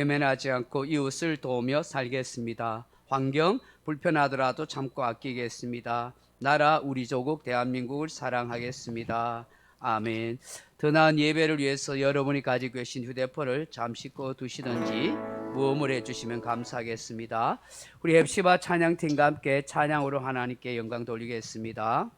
외면하지 않고 이웃을 도우며 살겠습니다. 환경 불편하더라도 참고 아끼겠습니다. 나라 우리 조국 대한민국을 사랑하겠습니다. 아멘. 더 나은 예배를 위해서 여러분이 가지고 계신 휴대폰을 잠시 꺼두시든지 무음을 해주시면 감사하겠습니다. 우리 헵시바 찬양팀과 함께 찬양으로 하나님께 영광 돌리겠습니다.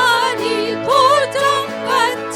그날이 도전같이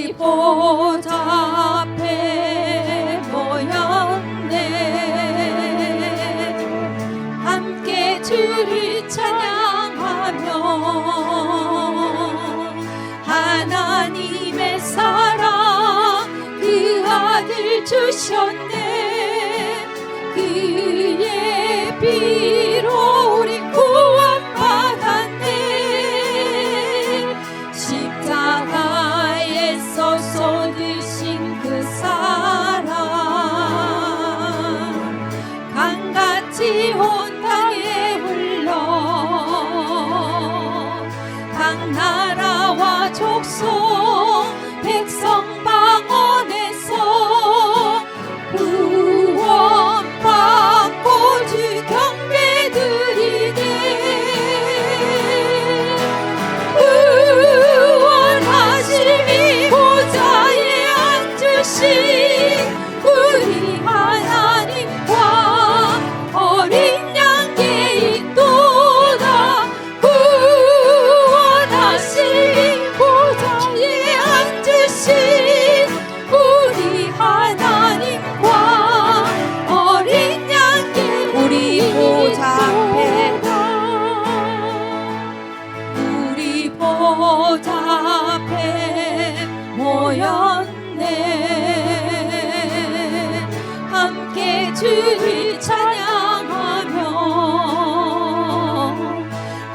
우리 보좌 앞에 모였네. 함께 주를 찬양하며 하나님의 사랑 그 아들 주셨네. 그의 피로 우리 구원받았네. 십자가에서 쏟으신 그 사랑 강같이 온 땅에 흘러 각 나라와 족속 백성 방언에서 구원받고 주 경배 드리네. 구원하심이 보좌에 앉으신 우리 하나님과 어린 양께 있도다. 구원하심이 보좌에 앉으신 우리 하나님과 어린 양께 우리 보좌 앞에 우리 보좌 앞에 모였네. 함께 주를 찬양하며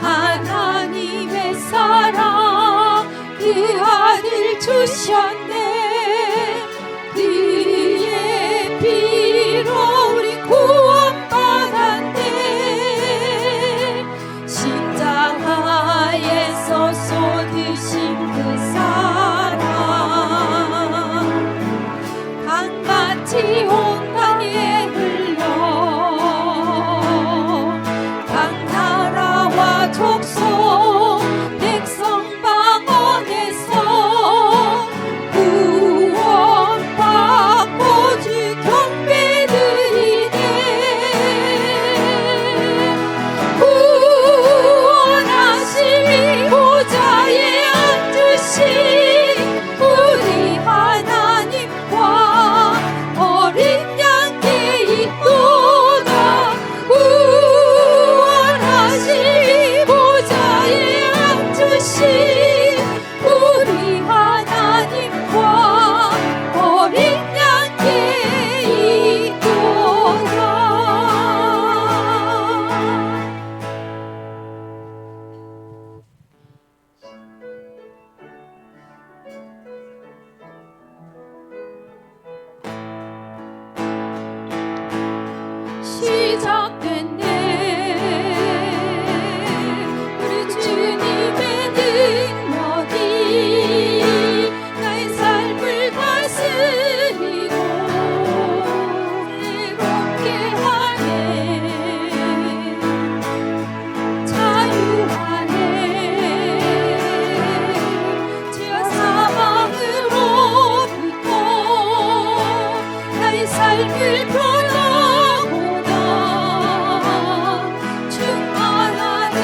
하나님의 사랑 그 아들 주셨네. 그의 피로 우리 구원받았네. 십자가에서 쏟으신 그 사랑 강같이 온 땅에 흘러 각 나라와 족속 백성 방언에서 구원받고 주 경배 드리네. 구원하심이 보좌에 앉으신 우리 하나님과 어린 양께 있도다. 구원하심이 보좌에 앉으신 우리 하나님과 어린 양께 있도다. 시작됐네. 우리 주님의 능력이 나의 삶을 다스리고 새롭게 하네. 자유하네. 죄와 사망으로부터 나의 삶을 변화보다 충만하네.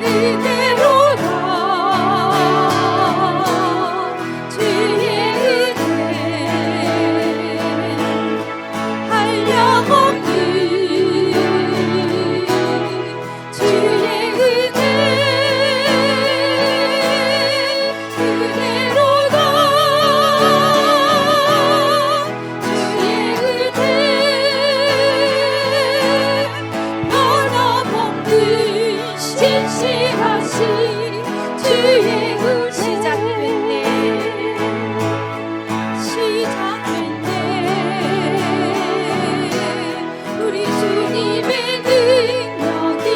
이대로다. 주의 은혜 한량없는 주의 은혜 그대로다. 주의 은혜 변함없는 신실하신 주의 은 시작됐네. 시작됐네. 우리 주님의 능력이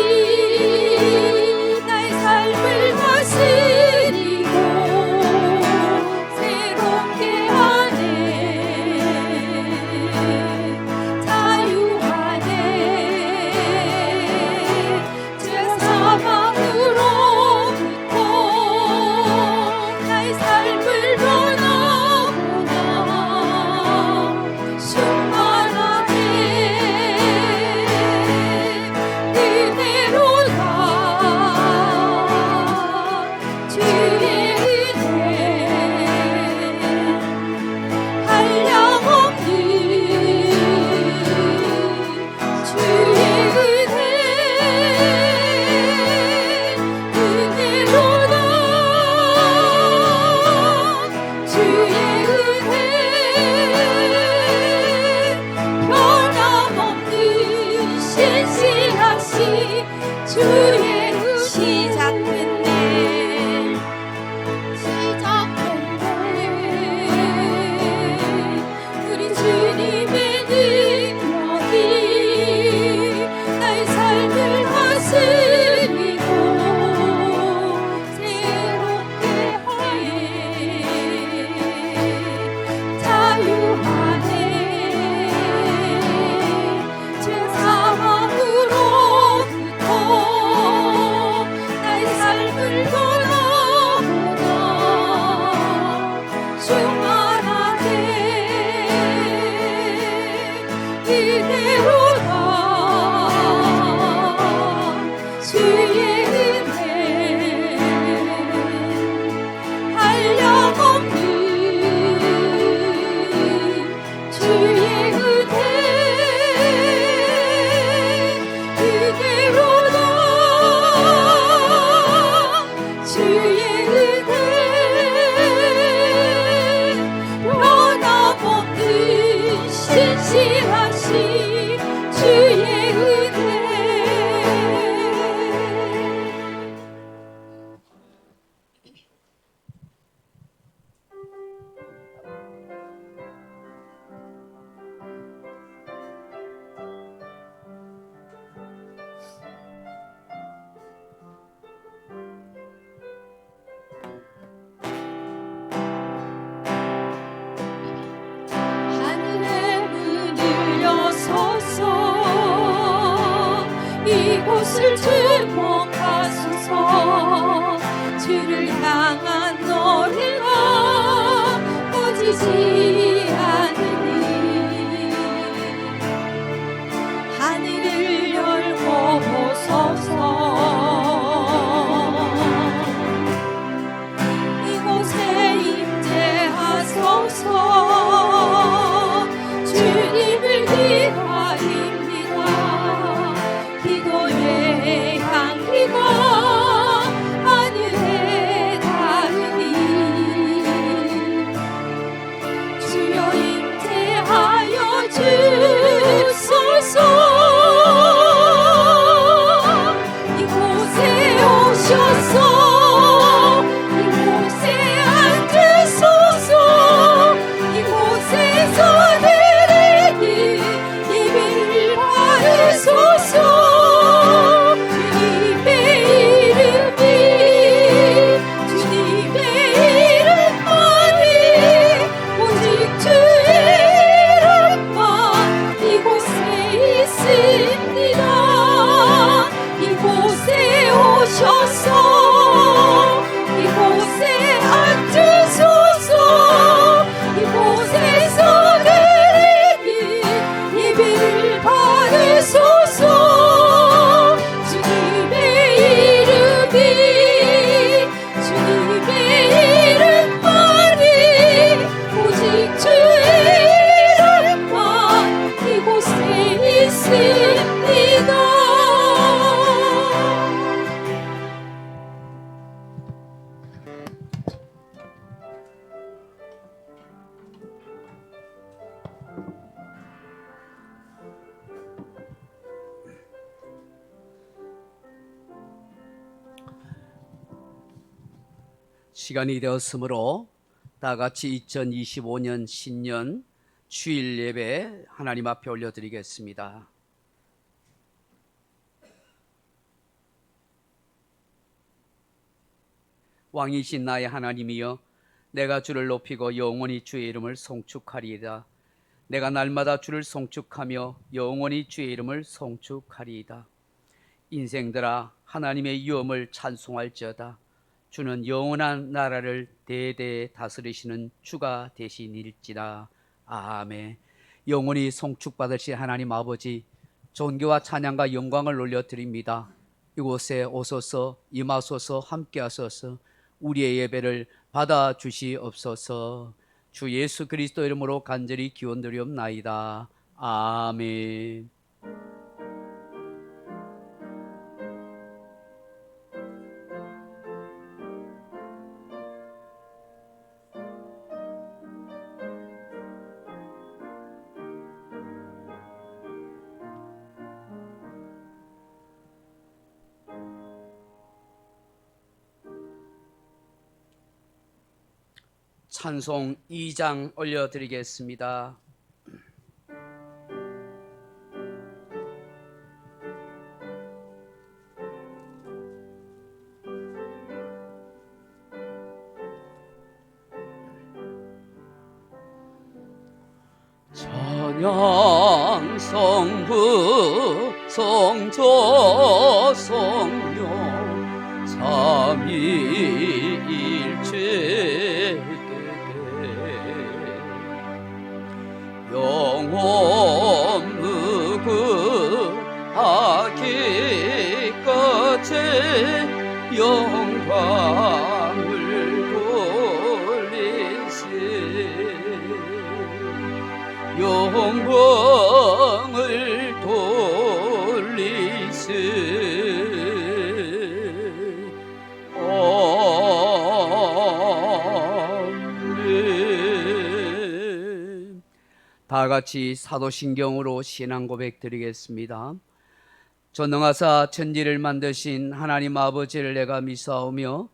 나의 삶을 다스리고 새롭게 하네. 자유하네. 죄 사망으로 은혜 한량없는 주의 은혜 그대로다 주의 은혜 변함없는 신실하신 주의 은혜 하늘의 문을 여소서 이곳을 주목하소서 주를 향한 노래가 꺼지지 않으니 하늘을 열고 보소서 이곳에 임재하소서 주님을 기다립니다 기도의 향기가 하늘에 닿으니 주여 임재하여 주소서 이곳에 오셔서 이곳에 앉으소서 이곳에서 드리니 예배를 바르소서 주님의 이름이 주님의 이름만이 오직 주의 이름만 이곳에 있습니다 이곳에 오셔서 이곳에 앉으소서 이곳에서 드리니 예배를 바르소서 주님의 이름이 주님의 이름만이 오직 주의 이름만 이곳에 있습니다 시간이 되었으므로 다 같이 2025년 신년 주일 예배 하나님 앞에 올려드리겠습니다. 왕이신 나의 하나님이여 내가 주를 높이고 영원히 주의 이름을 송축하리이다. 내가 날마다 주를 송축하며 영원히 주의 이름을 송축하리이다. 인생들아 하나님의 유엄을 찬송할지어다. 주는 영원한 나라를 대대 다스리시는 주가 되시니일지라. 아멘. 영원히 송축받으실 하나님 아버지, 존귀와 찬양과 영광을 올려드립니다. 이곳에 오소서, 임하소서, 함께하소서, 우리의 예배를 받아주시옵소서. 주 예수 그리스도 이름으로 간절히 기원드리옵나이다. 아멘. 찬송 2장 올려드리겠습니다. 찬양 성부 성조 성령 삼위일체 영원 무궁하기 끝에 영광을 돌리세 영광을 돌리세 아멘. 다 같이 사도신경으로 신앙 고백 드리겠습니다. 전능하사 천지를 만드신 하나님 아버지를 내가 믿사오며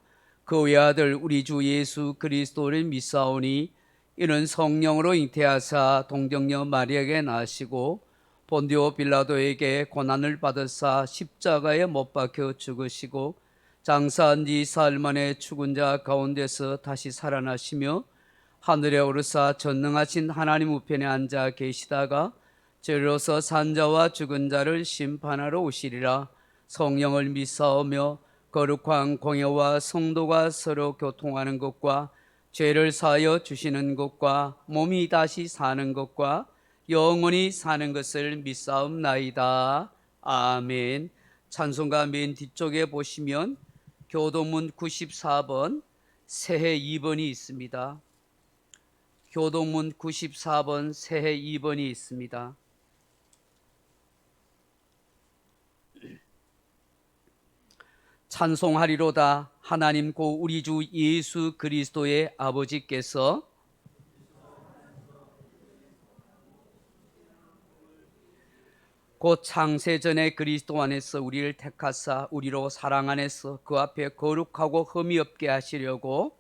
그 외아들 우리 주 예수 그리스도를 믿사오니 이는 성령으로 잉태하사 동정녀 마리아에게 나시고 본디오 빌라도에게 고난을 받으사 십자가에 못 박혀 죽으시고 장사한 지 사흘 만에 죽은 자 가운데서 다시 살아나시며 하늘에 오르사 전능하신 하나님 우편에 앉아 계시다가 저리로서 산자와 죽은 자를 심판하러 오시리라. 성령을 믿사오며 거룩한 공예와 성도가 서로 교통하는 것과 죄를 사하여 주시는 것과 몸이 다시 사는 것과 영원히 사는 것을 믿사옵나이다. 아멘. 찬송가 맨 뒤쪽에 보시면 교도문 94번 새해 2번이 있습니다. 교도문 94번 새해 2번이 있습니다. 찬송하리로다. 하나님 고 우리 주 예수 그리스도의 아버지께서 곧 창세전에 그리스도 안에서 우리를 택하사 우리로 사랑 안에서 그 앞에 거룩하고 흠이 없게 하시려고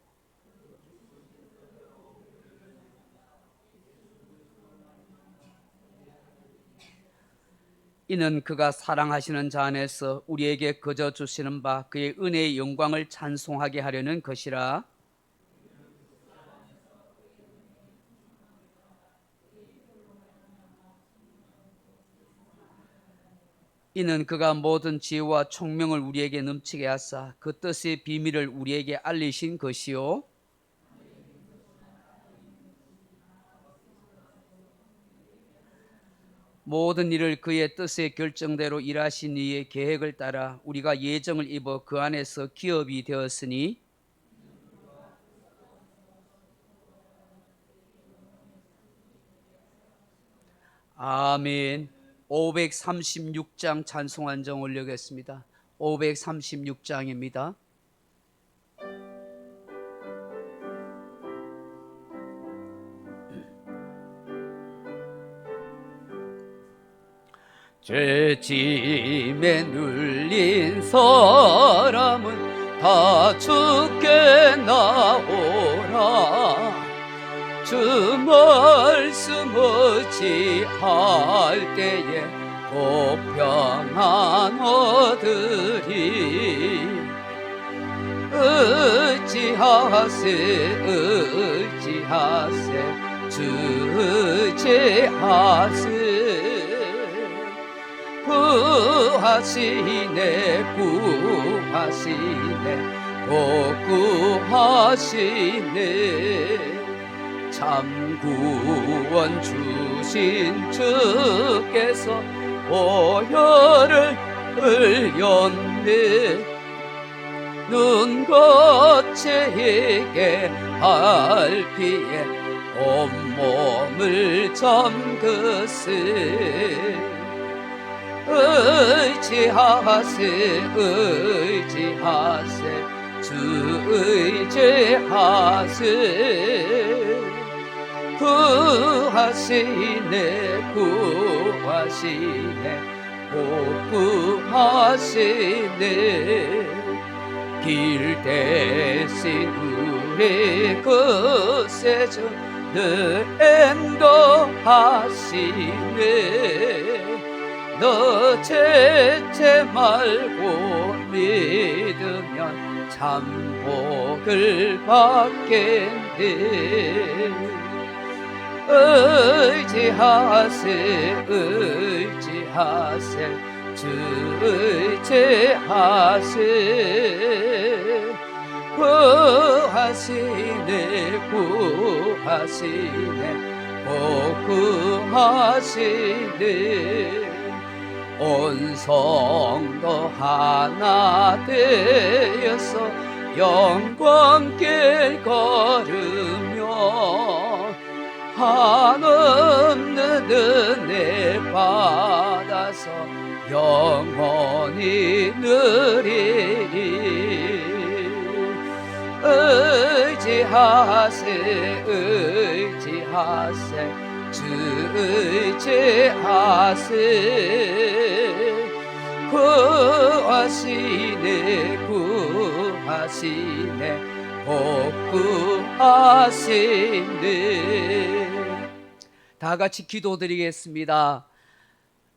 이는 그가 사랑하시는 자 안에서 우리에게 거저 주시는 바 그의 은혜의 영광을 찬송하게 하려는 것이라. 이는 그가 모든 지혜와 총명을 우리에게 넘치게 하사 그 뜻의 비밀을 우리에게 알리신 것이요 모든 일을 그의 뜻의 결정대로 일하신 이의 계획을 따라 우리가 예정을 입어 그 안에서 기업이 되었으니 아멘. 536장 찬송 한정 올리겠습니다. 536장입니다. 죄짐에 눌린 사람은 다 죽게 나오라. 주 말씀 어찌할 때에 곧 평안 얻으리. 어찌하세 주 어찌하세 구하시네 구하시네 참 구원 주신 주께서 보혈을 흘렸네. 눈 거치게 할 피에 온몸을 잠그세. 의지하세 주 의지하세 구하시네 길 대신 우리 그새저 늘 인도하시네. 너 죄 말고 믿으면 참 복을 받겠네. 의지하세 주 의지하세 구하시네 온 성도 하나 되어서 영광길 걸으며 한없는 은혜 받아서 영원히 누리리. 의지하세 의지하세 주 의지하세. 구하시네 구하시네 복구하시네. 다 같이 기도드리겠습니다.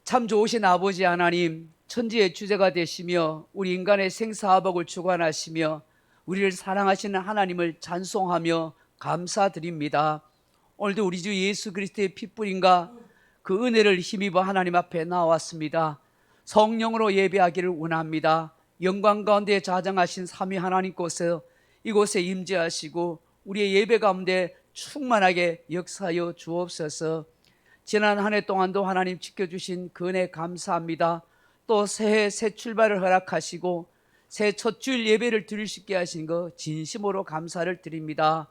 참 좋으신 아버지 하나님, 천지의 주제가 되시며 우리 인간의 생사화복을 주관하시며 우리를 사랑하시는 하나님을 찬송하며 감사드립니다. 오늘도 우리 주 예수 그리스도의 핏불인가 그 은혜를 힘입어 하나님 앞에 나왔습니다. 성령으로 예배하기를 원합니다. 영광 가운데 자정하신 삼위 하나님 이곳에 임재하시고 우리의 예배 가운데 충만하게 역사하여 주옵소서. 지난 한 해 동안도 하나님 지켜주신 그 은혜 감사합니다. 또 새해 새 출발을 허락하시고 새 첫 주일 예배를 드릴 수 있게 하신 거 진심으로 감사를 드립니다.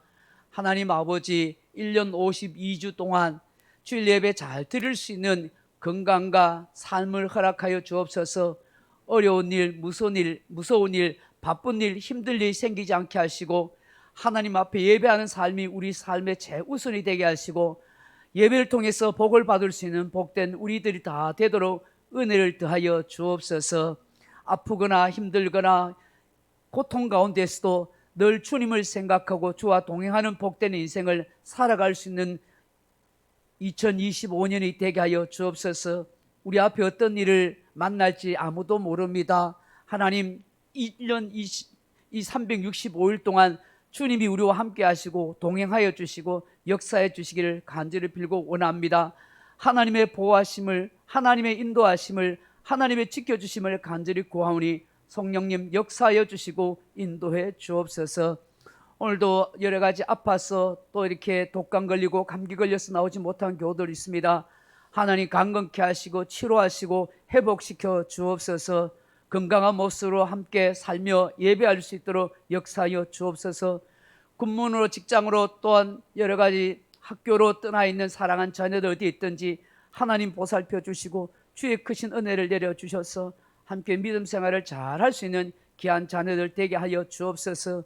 하나님 아버지, 1년 52주 동안 주일 예배 잘 드릴 수 있는 건강과 삶을 허락하여 주옵소서. 어려운 일, 무서운 일, 바쁜 일, 힘들 일 생기지 않게 하시고 하나님 앞에 예배하는 삶이 우리 삶의 최우선이 되게 하시고 예배를 통해서 복을 받을 수 있는 복된 우리들이 다 되도록 은혜를 더하여 주옵소서. 아프거나 힘들거나 고통 가운데서도 늘 주님을 생각하고 주와 동행하는 복된 인생을 살아갈 수 있는 2025년이 되게 하여 주옵소서. 우리 앞에 어떤 일을 만날지 아무도 모릅니다. 하나님, 1년 365일 동안 주님이 우리와 함께 하시고 동행하여 주시고 역사해 주시기를 간절히 빌고 원합니다. 하나님의 보호하심을, 하나님의 인도하심을, 하나님의 지켜주심을 간절히 구하오니 성령님 역사하여 주시고 인도해 주옵소서. 오늘도 여러 가지 아파서 또 이렇게 독감 걸리고 감기 걸려서 나오지 못한 교우들 있습니다. 하나님 강건케 하시고 치료하시고 회복시켜 주옵소서. 건강한 모습으로 함께 살며 예배할 수 있도록 역사하여 주옵소서. 군문으로 직장으로 또한 여러 가지 학교로 떠나 있는 사랑한 자녀들 어디 있든지 하나님 보살펴 주시고 주의 크신 은혜를 내려 주셔서 함께 믿음 생활을 잘 할 수 있는 귀한 자녀들 되게 하여 주옵소서.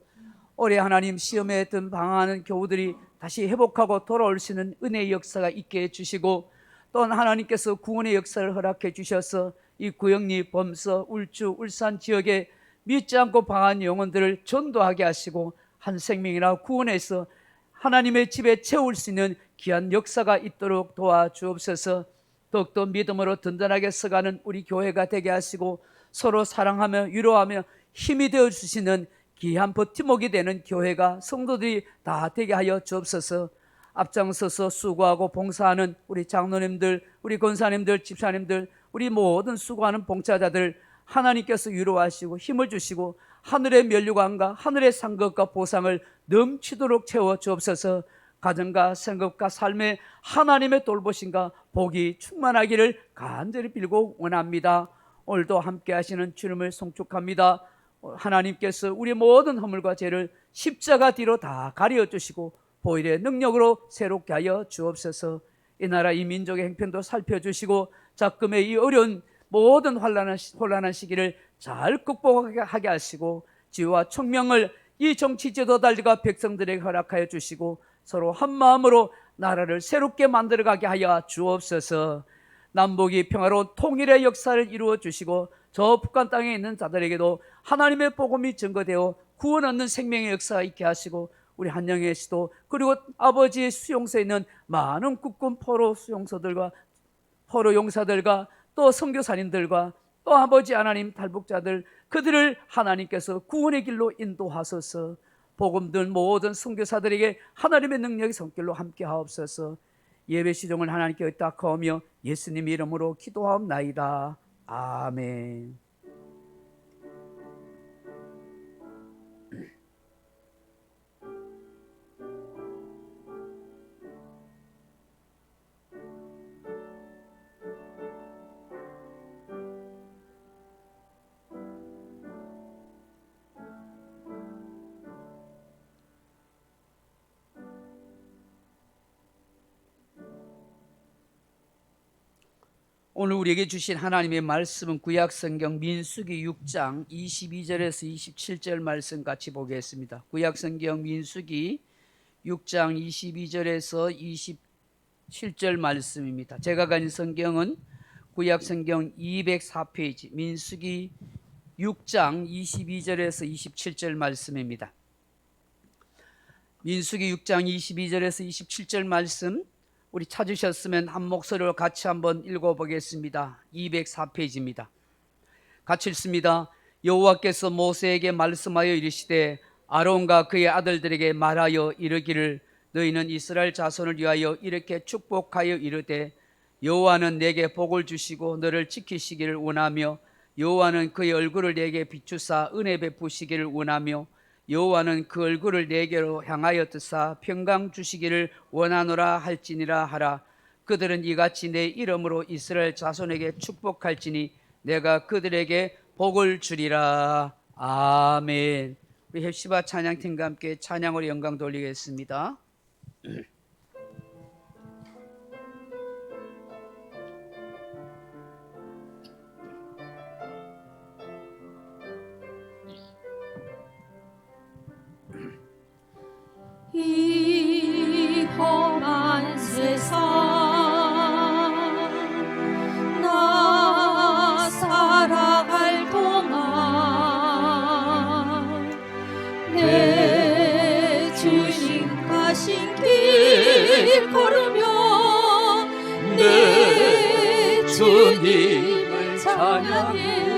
올해 하나님 시험에 방황하는 교우들이 다시 회복하고 돌아올 수 있는 은혜의 역사가 있게 해주시고 또한 하나님께서 구원의 역사를 허락해 주셔서 이 구영리, 범서, 울주, 울산 지역에 믿지 않고 방한 영혼들을 전도하게 하시고 한 생명이나 구원해서 하나님의 집에 채울 수 있는 귀한 역사가 있도록 도와주옵소서. 더욱더 믿음으로 든든하게 서가는 우리 교회가 되게 하시고 서로 사랑하며 위로하며 힘이 되어주시는 귀한 버팀목이 되는 교회가 성도들이 다 되게 하여 주옵소서. 앞장서서 수고하고 봉사하는 우리 장로님들, 우리 권사님들, 집사님들, 우리 모든 수고하는 봉사자들 하나님께서 위로하시고 힘을 주시고 하늘의 면류관과 하늘의 상급과 보상을 넘치도록 채워 주옵소서. 가정과 생각과 삶에 하나님의 돌보심과 복이 충만하기를 간절히 빌고 원합니다. 오늘도 함께 하시는 주님을 송축합니다. 하나님께서 우리 모든 허물과 죄를 십자가 뒤로 다 가려 주시고 보혈의 능력으로 새롭게 하여 주옵소서. 이 나라 이 민족의 형편도 살펴주시고 작금의 이 어려운 모든 혼란한 시기를 잘 극복하게 하시고 지혜와 총명을 이 정치 지도자들과 백성들에게 허락하여 주시고 서로 한 마음으로 나라를 새롭게 만들어가게 하여 주옵소서. 남북이 평화로운 통일의 역사를 이루어 주시고 저 북한 땅에 있는 자들에게도 하나님의 복음이 증거되어 구원 얻는 생명의 역사가 있게 하시고 우리 한영애 씨도 그리고 아버지의 수용소에 있는 많은 국군 포로 수용소들과 포로 용사들과 또 선교사님들과 또 아버지 하나님 탈북자들 그들을 하나님께서 구원의 길로 인도하소서. 복음들 모든 선교사들에게 하나님의 능력이 손길로 함께 하옵소서. 예배 시종을 하나님께 의탁하오며 예수님 이름으로 기도하옵나이다. 아멘. 오늘 우리에게 주신 하나님의 말씀은 구약성경 민수기 6장 22절에서 27절 말씀 같이 보겠습니다. 구약성경 민수기 6장 22절에서 27절 말씀입니다. 제가 가진 성경은 구약성경 204페이지 민수기 6장 22절에서 27절 말씀입니다. 민수기 6장 22절에서 27절 말씀 우리 찾으셨으면 한 목소리로 같이 한번 읽어보겠습니다. 204페이지입니다. 같이 읽습니다. 여호와께서 모세에게 말씀하여 이르시되 아론과 그의 아들들에게 말하여 이르기를 너희는 이스라엘 자손을 위하여 이렇게 축복하여 이르되 여호와는 내게 복을 주시고 너를 지키시기를 원하며 여호와는 그의 얼굴을 내게 비추사 은혜 베푸시기를 원하며 여호와는 그 얼굴을 내게로 향하여 뜨사 평강 주시기를 원하노라 할지니라 하라. 그들은 이같이 내 이름으로 이스라엘 자손에게 축복할지니 내가 그들에게 복을 주리라. 아멘. 우리 헵시바 찬양팀과 함께 찬양으로 영광 돌리겠습니다. 이 험한 세상 나 살아갈 동안 내 주님 가신 길 걸으며 내 주님을 찬양해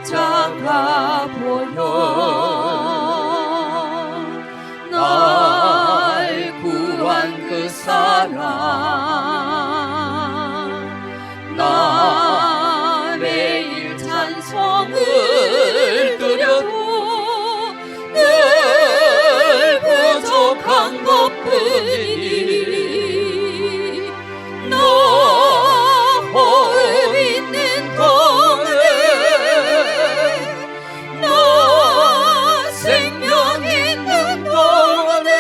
십자가 보여 날 구한 그 사랑 나 매일 찬송을 드려도 늘 부족한 것뿐이니 너 호흡 있는 동안에 너 생명 있는 동안에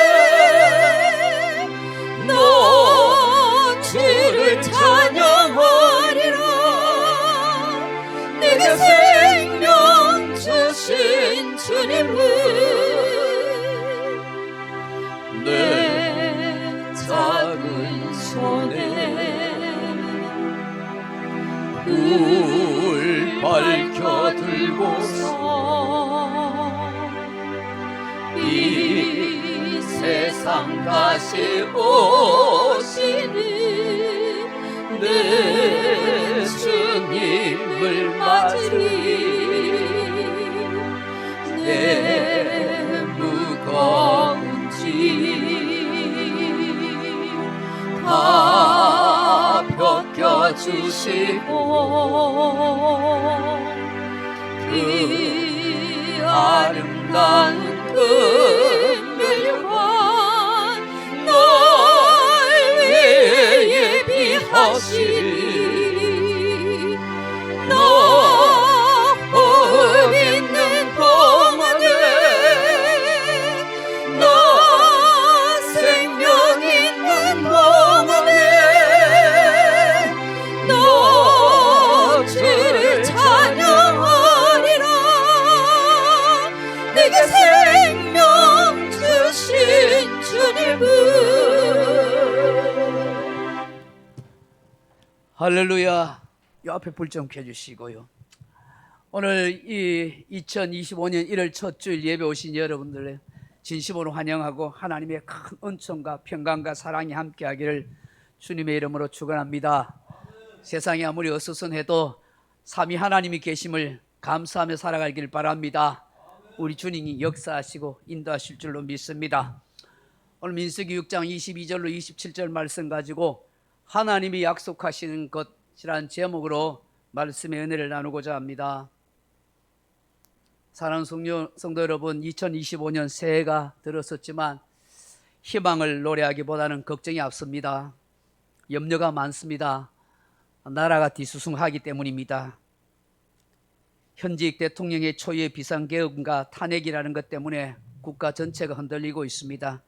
너 주를 찬양하리라. 내게 생명 주신 주님을 내 작은 손에 불 밝혀 들고서 이 세상 다시 오시는 내 주님을 맞으리. 내 무거운 짐 다 벗겨주시고 그 아름다운 금멸관 널 위해 예비하시리. 너 호흡 있는 동안에 너 생명 있는 동안에 너 주를 찬양하리라. 내게 생명 주신 주님을 할렐루야. 이 앞에 불 좀 켜주시고요. 오늘 이 2025년 1월 첫 주일 예배 오신 여러분들 진심으로 환영하고 하나님의 큰 은총과 평강과 사랑이 함께하기를 주님의 이름으로 축원합니다. 세상이 아무리 어수선해도 삼위 하나님이 계심을 감사하며 살아가길 바랍니다. 우리 주님이 역사하시고 인도하실 줄로 믿습니다. 오늘 민수기 6장 22절로 27절 말씀 가지고 하나님이 약속하시는 것이라는 제목으로 말씀의 은혜를 나누고자 합니다. 사랑하는 성도 여러분, 2025년 새해가 들었었지만 희망을 노래하기보다는 걱정이 앞섭니다. 염려가 많습니다. 나라가 뒤숭숭하기 때문입니다. 현직 대통령의 초유의 비상계엄과 탄핵이라는 것 때문에 국가 전체가 흔들리고 있습니다.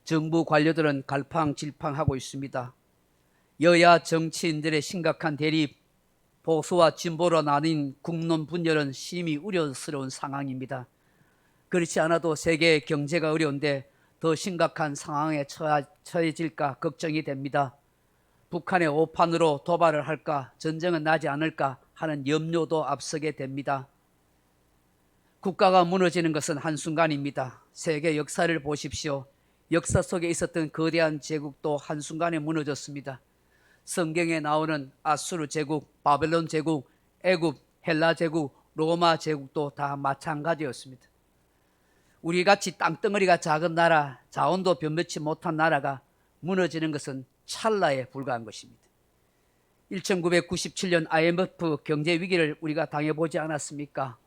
정부 관료들은 갈팡질팡하고 있습니다. 여야 정치인들의 심각한 대립, 보수와 진보로 나뉜 국론 분열은 심히 우려스러운 상황입니다. 그렇지 않아도 세계 경제가 어려운데 더 심각한 상황에 처해질까 걱정이 됩니다. 북한의 오판으로 도발을 할까, 전쟁은 나지 않을까 하는 염려도 앞서게 됩니다. 국가가 무너지는 것은 한순간입니다. 세계 역사를 보십시오. 역사 속에 있었던 거대한 제국도 한순간에 무너졌습니다. 성경에 나오는 아수르 제국, 바벨론 제국, 애굽, 헬라 제국, 로마 제국도 다 마찬가지였습니다. 우리같이 땅덩어리가 작은 나라, 자원도 변변치 못한 나라가 무너지는 것은 찰나에 불과한 것입니다. 1997년 IMF 경제 위기를 우리가 당해보지 않았습니까?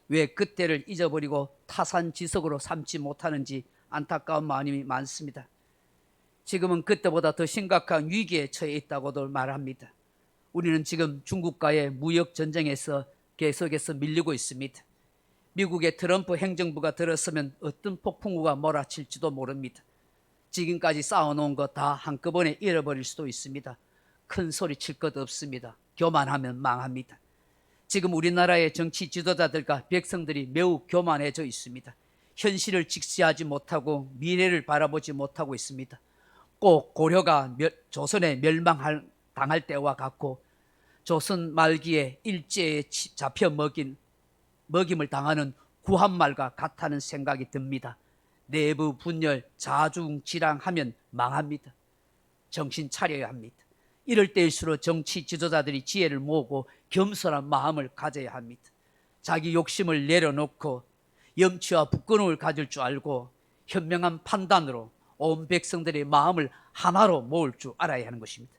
왜 그때를 잊어버리고 타산지석으로 삼지 못하는지 안타까운 마음이 많습니다. 지금은 그때보다 더 심각한 위기에 처해 있다고도 말합니다. 우리는 지금 중국과의 무역 전쟁에서 계속해서 밀리고 있습니다. 미국의 트럼프 행정부가 들었으면 어떤 폭풍우가 몰아칠지도 모릅니다. 지금까지 쌓아놓은 거 다 한꺼번에 잃어버릴 수도 있습니다. 큰 소리 칠 것 없습니다. 교만하면 망합니다. 지금 우리나라의 정치 지도자들과 백성들이 매우 교만해져 있습니다. 현실을 직시하지 못하고 미래를 바라보지 못하고 있습니다. 꼭 고려가 조선에 멸망당할 때와 같고 조선 말기에 일제에 잡혀 먹임을 당하는 구한말과 같다는 생각이 듭니다. 내부 분열, 자중질환하면 망합니다. 정신 차려야 합니다. 이럴 때일수록 정치 지도자들이 지혜를 모으고 겸손한 마음을 가져야 합니다. 자기 욕심을 내려놓고 염치와 부끄러움을 가질 줄 알고 현명한 판단으로 온 백성들의 마음을 하나로 모을 줄 알아야 하는 것입니다.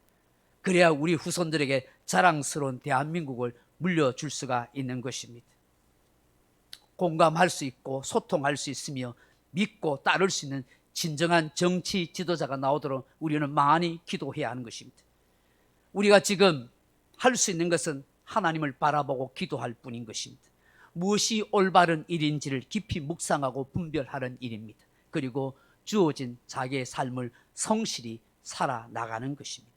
그래야 우리 후손들에게 자랑스러운 대한민국을 물려줄 수가 있는 것입니다. 공감할 수 있고 소통할 수 있으며 믿고 따를 수 있는 진정한 정치 지도자가 나오도록 우리는 많이 기도해야 하는 것입니다. 우리가 지금 할 수 있는 것은 하나님을 바라보고 기도할 뿐인 것입니다. 무엇이 올바른 일인지를 깊이 묵상하고 분별하는 일입니다. 그리고 주어진 자기의 삶을 성실히 살아나가는 것입니다.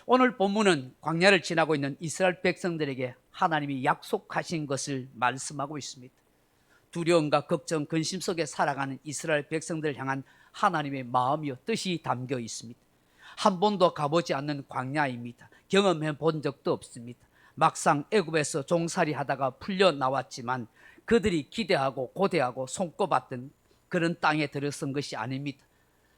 오늘 본문은 광야를 지나고 있는 이스라엘 백성들에게 하나님이 약속하신 것을 말씀하고 있습니다. 두려움과 걱정, 근심 속에 살아가는 이스라엘 백성들을 향한 하나님의 마음이요 뜻이 담겨 있습니다. 한 번도 가보지 않는 광야입니다. 경험해 본 적도 없습니다. 막상 애굽에서 종살이 하다가 풀려 나왔지만 그들이 기대하고 고대하고 손꼽았던 그런 땅에 들어선 것이 아닙니다.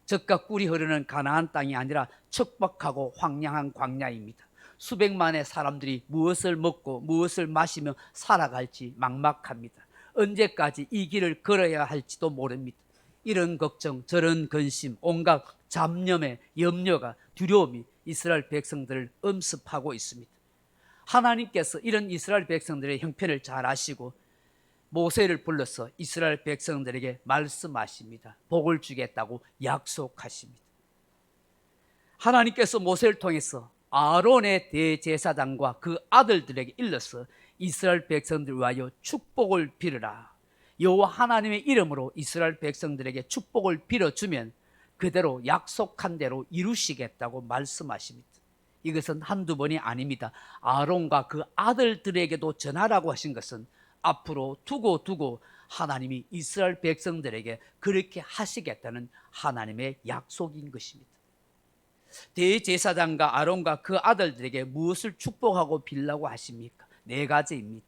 젖과 꿀이 흐르는 가나안 땅이 아니라 척박하고 황량한 광야입니다. 수백만의 사람들이 무엇을 먹고 무엇을 마시며 살아갈지 막막합니다. 언제까지 이 길을 걸어야 할지도 모릅니다. 이런 걱정, 저런 근심, 온갖 잡념의 염려가, 두려움이 이스라엘 백성들을 엄습하고 있습니다. 하나님께서 이런 이스라엘 백성들의 형편을 잘 아시고 모세를 불러서 이스라엘 백성들에게 말씀하십니다. 복을 주겠다고 약속하십니다. 하나님께서 모세를 통해서 아론의 대제사장과 그 아들들에게 일러서 이스라엘 백성들을 위하여 축복을 빌으라. 여호와 하나님의 이름으로 이스라엘 백성들에게 축복을 빌어주면 그대로 약속한 대로 이루시겠다고 말씀하십니다. 이것은 한두 번이 아닙니다. 아론과 그 아들들에게도 전하라고 하신 것은 앞으로 두고 하나님이 이스라엘 백성들에게 그렇게 하시겠다는 하나님의 약속인 것입니다. 대제사장과 아론과 그 아들들에게 무엇을 축복하고 빌라고 하십니까? 4가지입니다.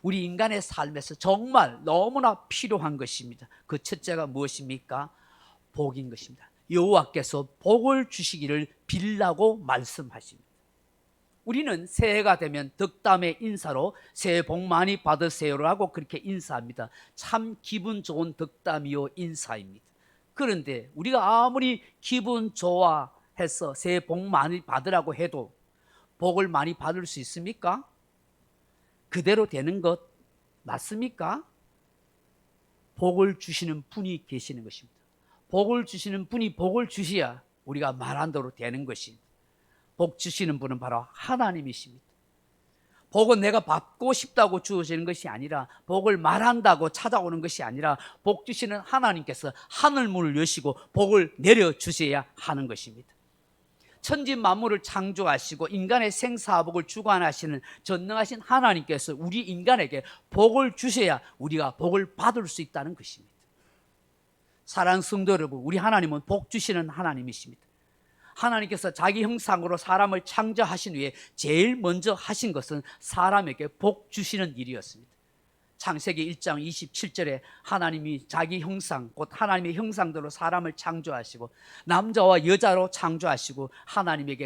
우리 인간의 삶에서 정말 너무나 필요한 것입니다. 그 첫째가 무엇입니까? 복인 것입니다. 여호와께서 복을 주시기를 빌라고 말씀하십니다. 우리는 새해가 되면 덕담의 인사로 새해 복 많이 받으세요라고 그렇게 인사합니다. 참 기분 좋은 덕담이요 인사입니다. 그런데 우리가 아무리 기분 좋아해서 새해 복 많이 받으라고 해도 복을 많이 받을 수 있습니까? 그대로 되는 것 맞습니까? 복을 주시는 분이 계시는 것입니다. 복을 주시는 분이 복을 주셔야 우리가 말한 대로 되는 것입니다. 복 주시는 분은 바로 하나님이십니다. 복은 내가 받고 싶다고 주어지는 것이 아니라, 복을 말한다고 찾아오는 것이 아니라, 복 주시는 하나님께서 하늘문을 여시고 복을 내려주셔야 하는 것입니다. 천지 만물을 창조하시고 인간의 생사복을 주관하시는 전능하신 하나님께서 우리 인간에게 복을 주셔야 우리가 복을 받을 수 있다는 것입니다. 사랑하는 성도 여러분, 우리 하나님은 복 주시는 하나님이십니다. 하나님께서 자기 형상으로 사람을 창조하신 후에 제일 먼저 하신 것은 사람에게 복 주시는 일이었습니다. 창세기 1장 27절에 하나님이 자기 형상, 곧 하나님의 형상대로 사람을 창조하시고 남자와 여자로 창조하시고 하나님이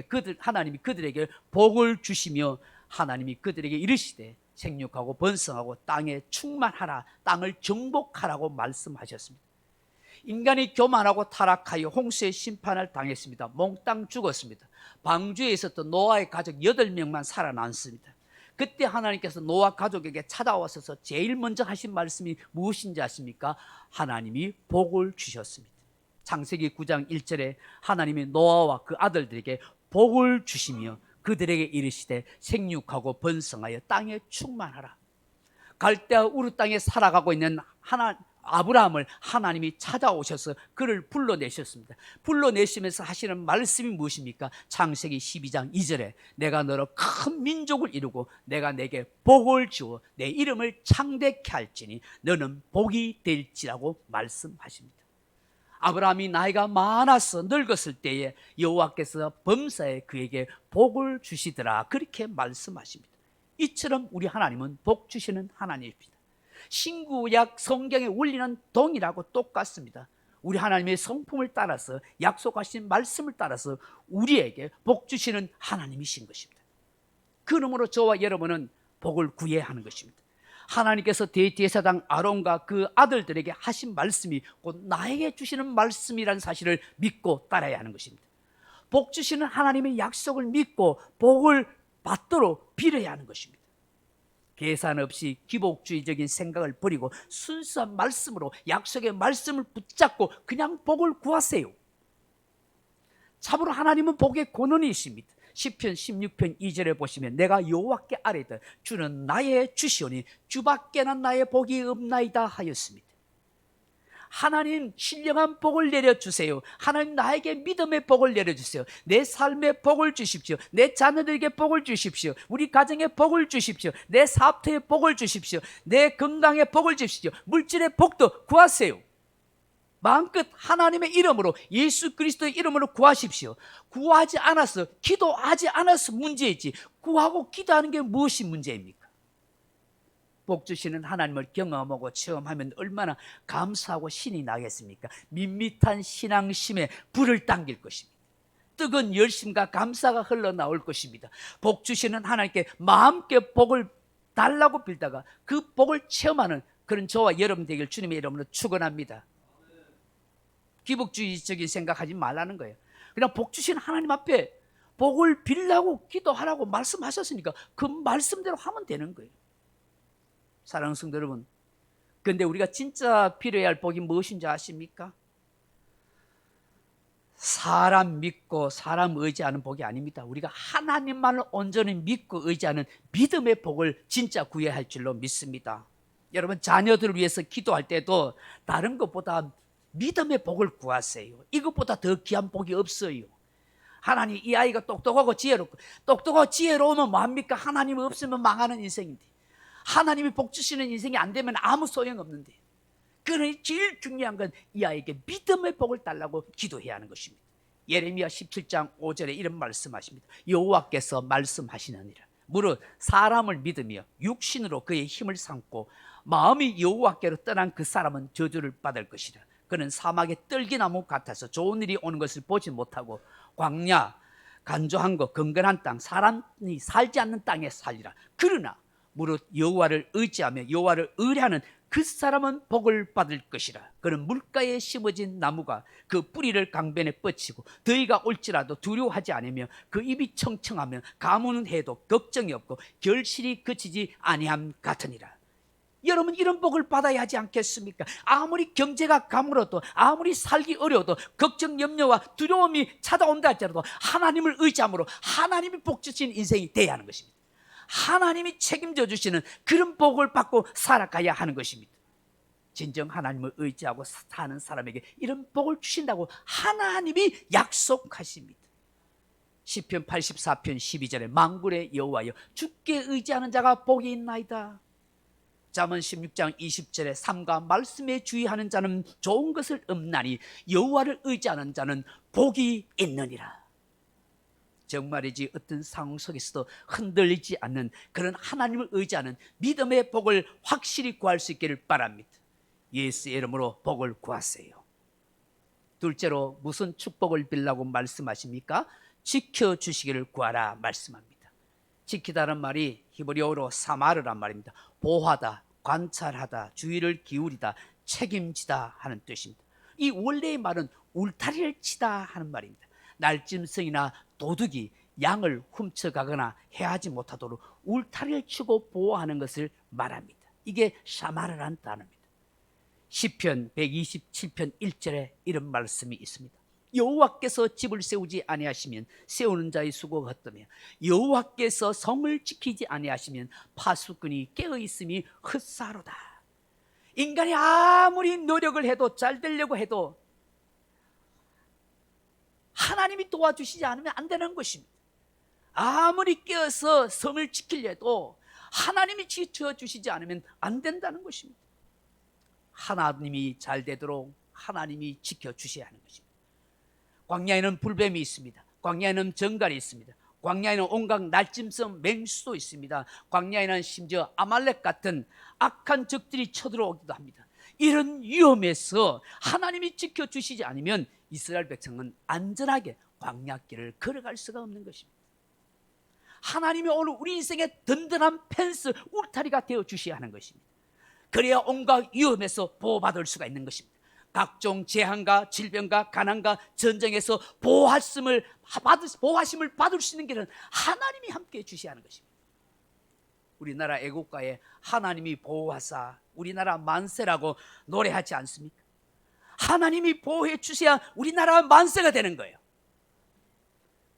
그들에게 복을 주시며 하나님이 그들에게 이르시되 생육하고 번성하고 땅에 충만하라, 땅을 정복하라고 말씀하셨습니다. 인간이 교만하고 타락하여 홍수의 심판을 당했습니다. 몽땅 죽었습니다. 방주에 있었던 노아의 가족 8명만 살아남습니다. 그때 하나님께서 노아 가족에게 찾아와서 제일 먼저 하신 말씀이 무엇인지 아십니까? 하나님이 복을 주셨습니다. 창세기 9장 1절에 하나님이 노아와 그 아들들에게 복을 주시며 그들에게 이르시되 생육하고 번성하여 땅에 충만하라. 갈대아 우르 땅에 살아가고 있는 아브라함을 하나님이 찾아오셔서 그를 불러내셨습니다. 불러내시면서 하시는 말씀이 무엇입니까? 창세기 12장 2절에 내가 너로 큰 민족을 이루고 내가 내게 복을 주어 내 이름을 창대케 할지니 너는 복이 될지라고 말씀하십니다. 아브라함이 나이가 많아서 늙었을 때에 여호와께서 범사에 그에게 복을 주시더라, 그렇게 말씀하십니다. 이처럼 우리 하나님은 복 주시는 하나님입니다. 신구약 성경의 원리는 동일하고 똑같습니다. 우리 하나님의 성품을 따라서, 약속하신 말씀을 따라서 우리에게 복 주시는 하나님이신 것입니다. 그러므로 저와 여러분은 복을 구해야 하는 것입니다. 하나님께서 대제사장 아론과 그 아들들에게 하신 말씀이 곧 나에게 주시는 말씀이라는 사실을 믿고 따라야 하는 것입니다. 복 주시는 하나님의 약속을 믿고 복을 받도록 빌어야 하는 것입니다. 계산 없이 기복주의적인 생각을 버리고 순수한 말씀으로, 약속의 말씀을 붙잡고 그냥 복을 구하세요. 참으로 하나님은 복의 권원이십니다. 시편 16편 2절에 보시면 내가 여호와께 아뢰되 주는 나의 주시오니 주밖에는 나의 복이 없나이다 하였습니다. 하나님 신령한 복을 내려주세요. 하나님 나에게 믿음의 복을 내려주세요. 내 삶에 복을 주십시오. 내 자녀들에게 복을 주십시오. 우리 가정에 복을 주십시오. 내 사업터에 복을 주십시오. 내 건강에 복을 주십시오. 물질의 복도 구하세요. 마음껏 하나님의 이름으로, 예수 그리스도의 이름으로 구하십시오. 구하지 않아서, 기도하지 않아서 문제이지 구하고 기도하는 게 무엇이 문제입니까? 복 주시는 하나님을 경험하고 체험하면 얼마나 감사하고 신이 나겠습니까? 밋밋한 신앙심에 불을 당길 것입니다. 뜨거운 열심과 감사가 흘러나올 것입니다. 복 주시는 하나님께 마음껏 복을 달라고 빌다가 그 복을 체험하는 그런 저와 여러분 되길 주님의 이름으로 축원합니다. 기복주의적인 생각하지 말라는 거예요. 그냥 복 주시는 하나님 앞에 복을 빌라고 기도하라고 말씀하셨으니까 그 말씀대로 하면 되는 거예요. 사랑하는 성도 여러분, 그런데 우리가 진짜 필요해야 할 복이 무엇인지 아십니까? 사람 믿고 사람 의지하는 복이 아닙니다. 우리가 하나님만을 온전히 믿고 의지하는 믿음의 복을 진짜 구해야 할 줄로 믿습니다. 여러분, 자녀들을 위해서 기도할 때도 다른 것보다 믿음의 복을 구하세요. 이것보다 더 귀한 복이 없어요. 하나님, 이 아이가 똑똑하고 지혜로우면 뭐합니까? 하나님 없으면 망하는 인생인데, 하나님이 복 주시는 인생이 안 되면 아무 소용없는데, 그러니 제일 중요한 건 이 아이에게 믿음의 복을 달라고 기도해야 하는 것입니다. 예레미야 17장 5절에 이런 말씀하십니다. 여호와께서 말씀하시느니라. 무릇 사람을 믿으며 육신으로 그의 힘을 삼고 마음이 여호와께로 떠난 그 사람은 저주를 받을 것이라. 그는 사막의 떨기나무 같아서 좋은 일이 오는 것을 보지 못하고 광야, 간조한 것, 건건한 땅, 사람이 살지 않는 땅에 살리라. 그러나 무릇 여호와를 의지하며 여호와를 의뢰하는 그 사람은 복을 받을 것이라. 그는 물가에 심어진 나무가 그 뿌리를 강변에 뻗치고 더위가 올지라도 두려워하지 않으며 그 입이 청청하며 가무는 해도 걱정이 없고 결실이 그치지 아니함 같으니라. 여러분, 이런 복을 받아야 하지 않겠습니까? 아무리 경제가 가물어도, 아무리 살기 어려워도, 걱정, 염려와 두려움이 찾아온다 할지라도 하나님을 의지함으로 하나님이 복 주신 인생이 돼야 하는 것입니다. 하나님이 책임져 주시는 그런 복을 받고 살아가야 하는 것입니다. 진정 하나님을 의지하고 사는 사람에게 이런 복을 주신다고 하나님이 약속하십니다. 시편 84편 12절에 만군의 여호와여 주께 의지하는 자가 복이 있나이다. 잠언 16장 20절에 삶과 말씀에 주의하는 자는 좋은 것을 얻나니 여호와를 의지하는 자는 복이 있느니라. 정말이지 어떤 상황 속에서도 흔들리지 않는 그런 하나님을 의지하는 믿음의 복을 확실히 구할 수 있기를 바랍니다. 예수의 이름으로 복을 구하세요. 둘째로 무슨 축복을 빌라고 말씀하십니까? 지켜주시기를 구하라 말씀합니다. 지키다는 말이 히브리어로 사마르란 말입니다. 보호하다, 관찰하다, 주의를 기울이다, 책임지다 하는 뜻입니다. 이 원래의 말은 울타리를 치다 하는 말입니다. 날짐승이나 도둑이 양을 훔쳐가거나 해하지 못하도록 울타리를 치고 보호하는 것을 말합니다. 이게 사마르라는 단어입니다. 시편 127편 1절에 이런 말씀이 있습니다. 여호와께서 집을 세우지 아니하시면 세우는 자의 수고가 헛되며 여호와께서 성을 지키지 아니하시면 파수꾼이 깨어있음이 헛사로다. 인간이 아무리 노력을 해도 잘 되려고 해도 하나님이 도와주시지 않으면 안 되는 것입니다. 아무리 깨어서 성을 지키려 해도 하나님이 지켜주시지 않으면 안 된다는 것입니다. 하나님이 잘 되도록 하나님이 지켜주셔야 하는 것입니다. 광야에는 불뱀이 있습니다. 광야에는 정갈이 있습니다. 광야에는 온갖 날짐승 맹수도 있습니다. 광야에는 심지어 아말렉 같은 악한 적들이 쳐들어오기도 합니다. 이런 위험에서 하나님이 지켜주시지 않으면 이스라엘 백성은 안전하게 광야길을 걸어갈 수가 없는 것입니다. 하나님이 오늘 우리 인생의 든든한 펜스 울타리가 되어 주셔야 하는 것입니다. 그래야 온갖 위험에서 보호받을 수가 있는 것입니다. 각종 재앙과 질병과 가난과 전쟁에서 보호하심을 받을 수 있는 길은 하나님이 함께해 주셔야 하는 것입니다. 우리나라 애국가에 하나님이 보호하사 우리나라 만세라고 노래하지 않습니까? 하나님이 보호해 주셔야 우리나라 만세가 되는 거예요.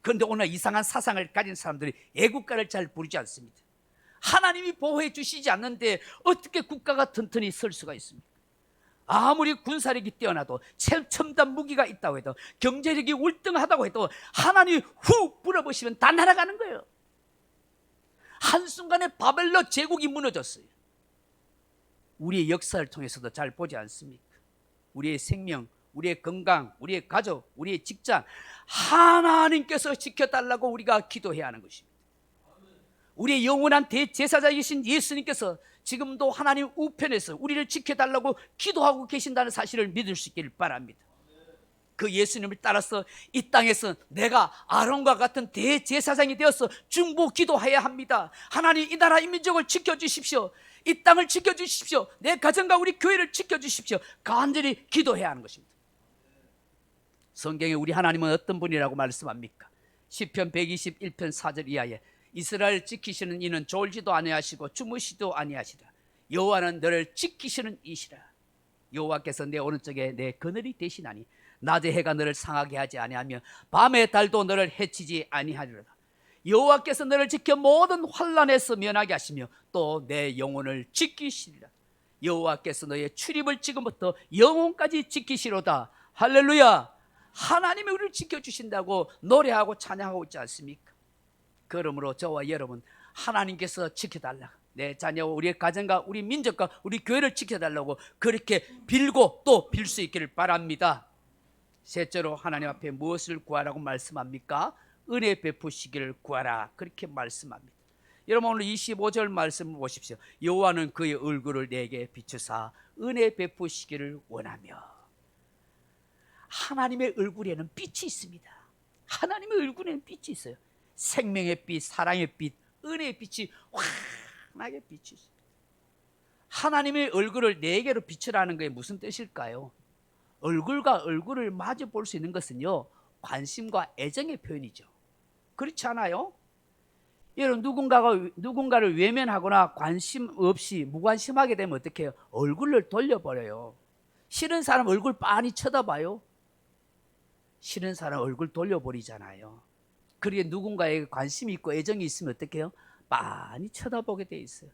그런데 오늘 이상한 사상을 가진 사람들이 애국가를 잘 부르지 않습니다. 하나님이 보호해 주시지 않는데 어떻게 국가가 튼튼히 설 수가 있습니까? 아무리 군사력이 뛰어나도 첨단 무기가 있다고 해도 경제력이 월등하다고 해도 하나님이 훅 불어보시면 다 날아가는 거예요. 한순간에 바벨론 제국이 무너졌어요. 우리의 역사를 통해서도 잘 보지 않습니까? 우리의 생명, 우리의 건강, 우리의 가족, 우리의 직장 하나님께서 지켜달라고 우리가 기도해야 하는 것입니다. 우리의 영원한 대제사장이신 예수님께서 지금도 하나님 우편에서 우리를 지켜달라고 기도하고 계신다는 사실을 믿을 수 있기를 바랍니다. 그 예수님을 따라서 이 땅에서 내가 아론과 같은 대제사장이 되어서 중보 기도해야 합니다. 하나님 이 나라 이 민족을 지켜주십시오. 이 땅을 지켜주십시오. 내 가정과 우리 교회를 지켜주십시오. 간절히 기도해야 하는 것입니다. 성경에 우리 하나님은 어떤 분이라고 말씀합니까? 시편 121편 4절 이하에 이스라엘 지키시는 이는 졸지도 아니하시고 주무시도 아니하시라. 여호와는 너를 지키시는 이시라. 여호와께서 내 오른쪽에 내 그늘이 되시나니 낮에 해가 너를 상하게 하지 아니하며 밤에 달도 너를 해치지 아니하리라. 여호와께서 너를 지켜 모든 환난에서 면하게 하시며 또 내 영혼을 지키시리라. 여호와께서 너의 출입을 지금부터 영혼까지 지키시로다. 할렐루야. 하나님이 우리를 지켜주신다고 노래하고 찬양하고 있지 않습니까? 그러므로 저와 여러분 하나님께서 지켜달라, 내 자녀와 우리의 가정과 우리 민족과 우리 교회를 지켜달라고 그렇게 빌고 또 빌 수 있기를 바랍니다. 셋째로 하나님 앞에 무엇을 구하라고 말씀합니까? 은혜 베푸시기를 구하라 그렇게 말씀합니다. 여러분 오늘 25절 말씀을 보십시오. 여호와는 그의 얼굴을 내게 비추사 은혜 베푸시기를 원하며. 하나님의 얼굴에는 빛이 있습니다. 하나님의 얼굴에는 빛이 있어요. 생명의 빛, 사랑의 빛, 은혜의 빛이 환하게 빛이 있습니다. 하나님의 얼굴을 네 개로 비추라는 게 무슨 뜻일까요? 얼굴과 얼굴을 마주 볼 수 있는 것은요, 관심과 애정의 표현이죠. 그렇지 않아요? 여러분 누군가를 외면하거나 관심 없이 무관심하게 되면 어떻게 해요? 얼굴을 돌려버려요. 싫은 사람 얼굴 빤히 쳐다봐요. 싫은 사람 얼굴 돌려버리잖아요. 그리고 누군가에게 관심이 있고 애정이 있으면 어떻게 해요? 많이 쳐다보게 돼 있어요.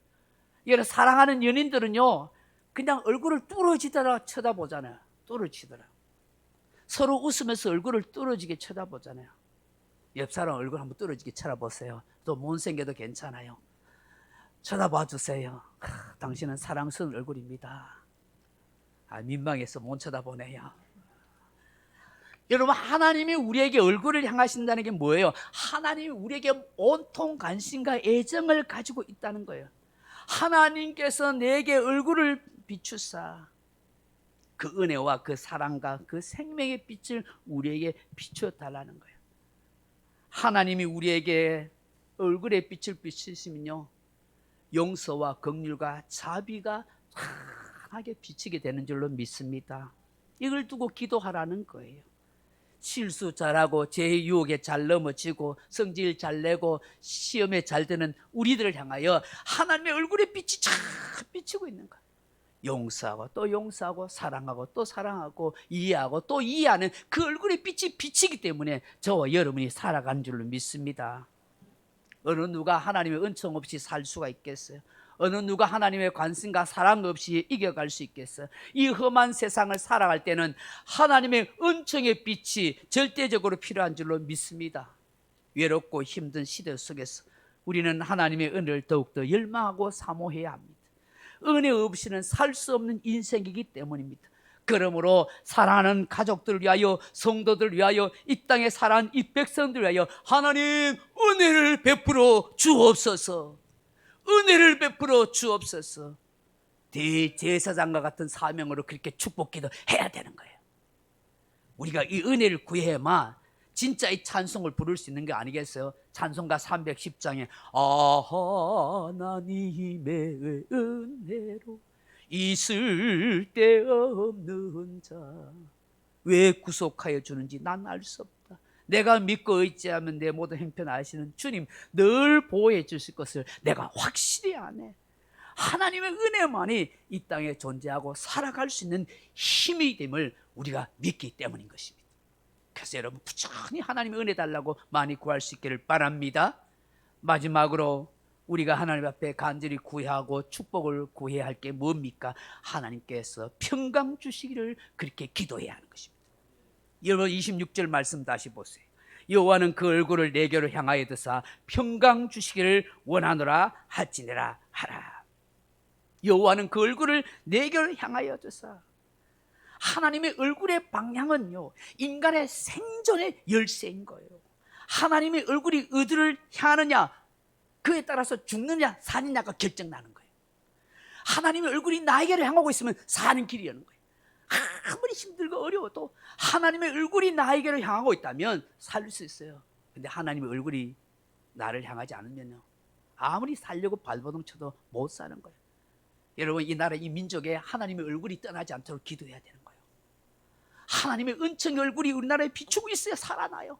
여러 사랑하는 연인들은요, 그냥 얼굴을 뚫어지더라 쳐다보잖아요. 뚫어지더라. 서로 웃으면서 얼굴을 뚫어지게 쳐다보잖아요. 옆 사람 얼굴 한번 뚫어지게 쳐다보세요. 또 못생겨도 괜찮아요. 쳐다봐 주세요. 당신은 사랑스러운 얼굴입니다. 민망해서 못 쳐다보네요. 여러분, 하나님이 우리에게 얼굴을 향하신다는 게 뭐예요? 하나님이 우리에게 온통 관심과 애정을 가지고 있다는 거예요. 하나님께서 내게 얼굴을 비추사 그 은혜와 그 사랑과 그 생명의 빛을 우리에게 비춰달라는 거예요. 하나님이 우리에게 얼굴의 빛을 비추시면요, 용서와 긍휼과 자비가 환하게 비치게 되는 줄로 믿습니다. 이걸 두고 기도하라는 거예요. 실수 잘하고 죄의 유혹에 잘 넘어지고 성질 잘 내고 시험에 잘 드는 우리들을 향하여 하나님의 얼굴의 빛이 쫙 비치고 있는 거예요. 용서하고 또 용서하고 사랑하고 또 사랑하고 이해하고 또 이해하는 그 얼굴의 빛이 비치기 때문에 저와 여러분이 살아가는 줄로 믿습니다. 어느 누가 하나님의 은총 없이 살 수가 있겠어요? 어느 누가 하나님의 관심과 사랑 없이 이겨갈 수 있겠어요? 이 험한 세상을 살아갈 때는 하나님의 은총의 빛이 절대적으로 필요한 줄로 믿습니다. 외롭고 힘든 시대 속에서 우리는 하나님의 은혜를 더욱더 열망하고 사모해야 합니다. 은혜 없이는 살 수 없는 인생이기 때문입니다. 그러므로 사랑하는 가족들을 위하여, 성도들을 위하여, 이 땅에 살아가는 이 백성들을 위하여 하나님 은혜를 베풀어 주옵소서. 은혜를 베풀어 주옵소서. 대제사장과 같은 사명으로 그렇게 축복기도 해야 되는 거예요. 우리가 이 은혜를 구해야만 진짜 이 찬송을 부를 수 있는 게 아니겠어요? 찬송가 310장에 하나님의 은혜로 있을 데 없는 자 왜 구속하여 주는지 난 알 수 없다. 내가 믿고 의지하면 내 모든 행편 아시는 주님 늘 보호해 주실 것을 내가 확실히 아네. 하나님의 은혜만이 이 땅에 존재하고 살아갈 수 있는 힘이 됨을 우리가 믿기 때문인 것입니다. 그래서 여러분 부지런히 하나님의 은혜 달라고 많이 구할 수 있기를 바랍니다. 마지막으로 우리가 하나님 앞에 간절히 구하고 축복을 구해야 할 게 뭡니까? 하나님께서 평강 주시기를 그렇게 기도해야 하는 것입니다. 여러분 26절 말씀 다시 보세요. 여호와는 그 얼굴을 내게로 향하여 드사 평강 주시기를 원하노라 할지니라 하라. 여호와는 그 얼굴을 내게로 향하여 드사. 하나님의 얼굴의 방향은요, 인간의 생존의 열쇠인 거예요. 하나님의 얼굴이 어디를 향하느냐, 그에 따라서 죽느냐 사느냐가 결정나는 거예요. 하나님의 얼굴이 나에게를 향하고 있으면 사는 길이 여는 거예요. 아무리 힘들고 어려워도 하나님의 얼굴이 나에게를 향하고 있다면 살 수 있어요. 근데 하나님의 얼굴이 나를 향하지 않으면요, 아무리 살려고 발버둥 쳐도 못 사는 거예요. 여러분, 이 나라 이 민족에 하나님의 얼굴이 떠나지 않도록 기도해야 되는 거예요. 하나님의 은총의 얼굴이 우리나라에 비추고 있어야 살아나요.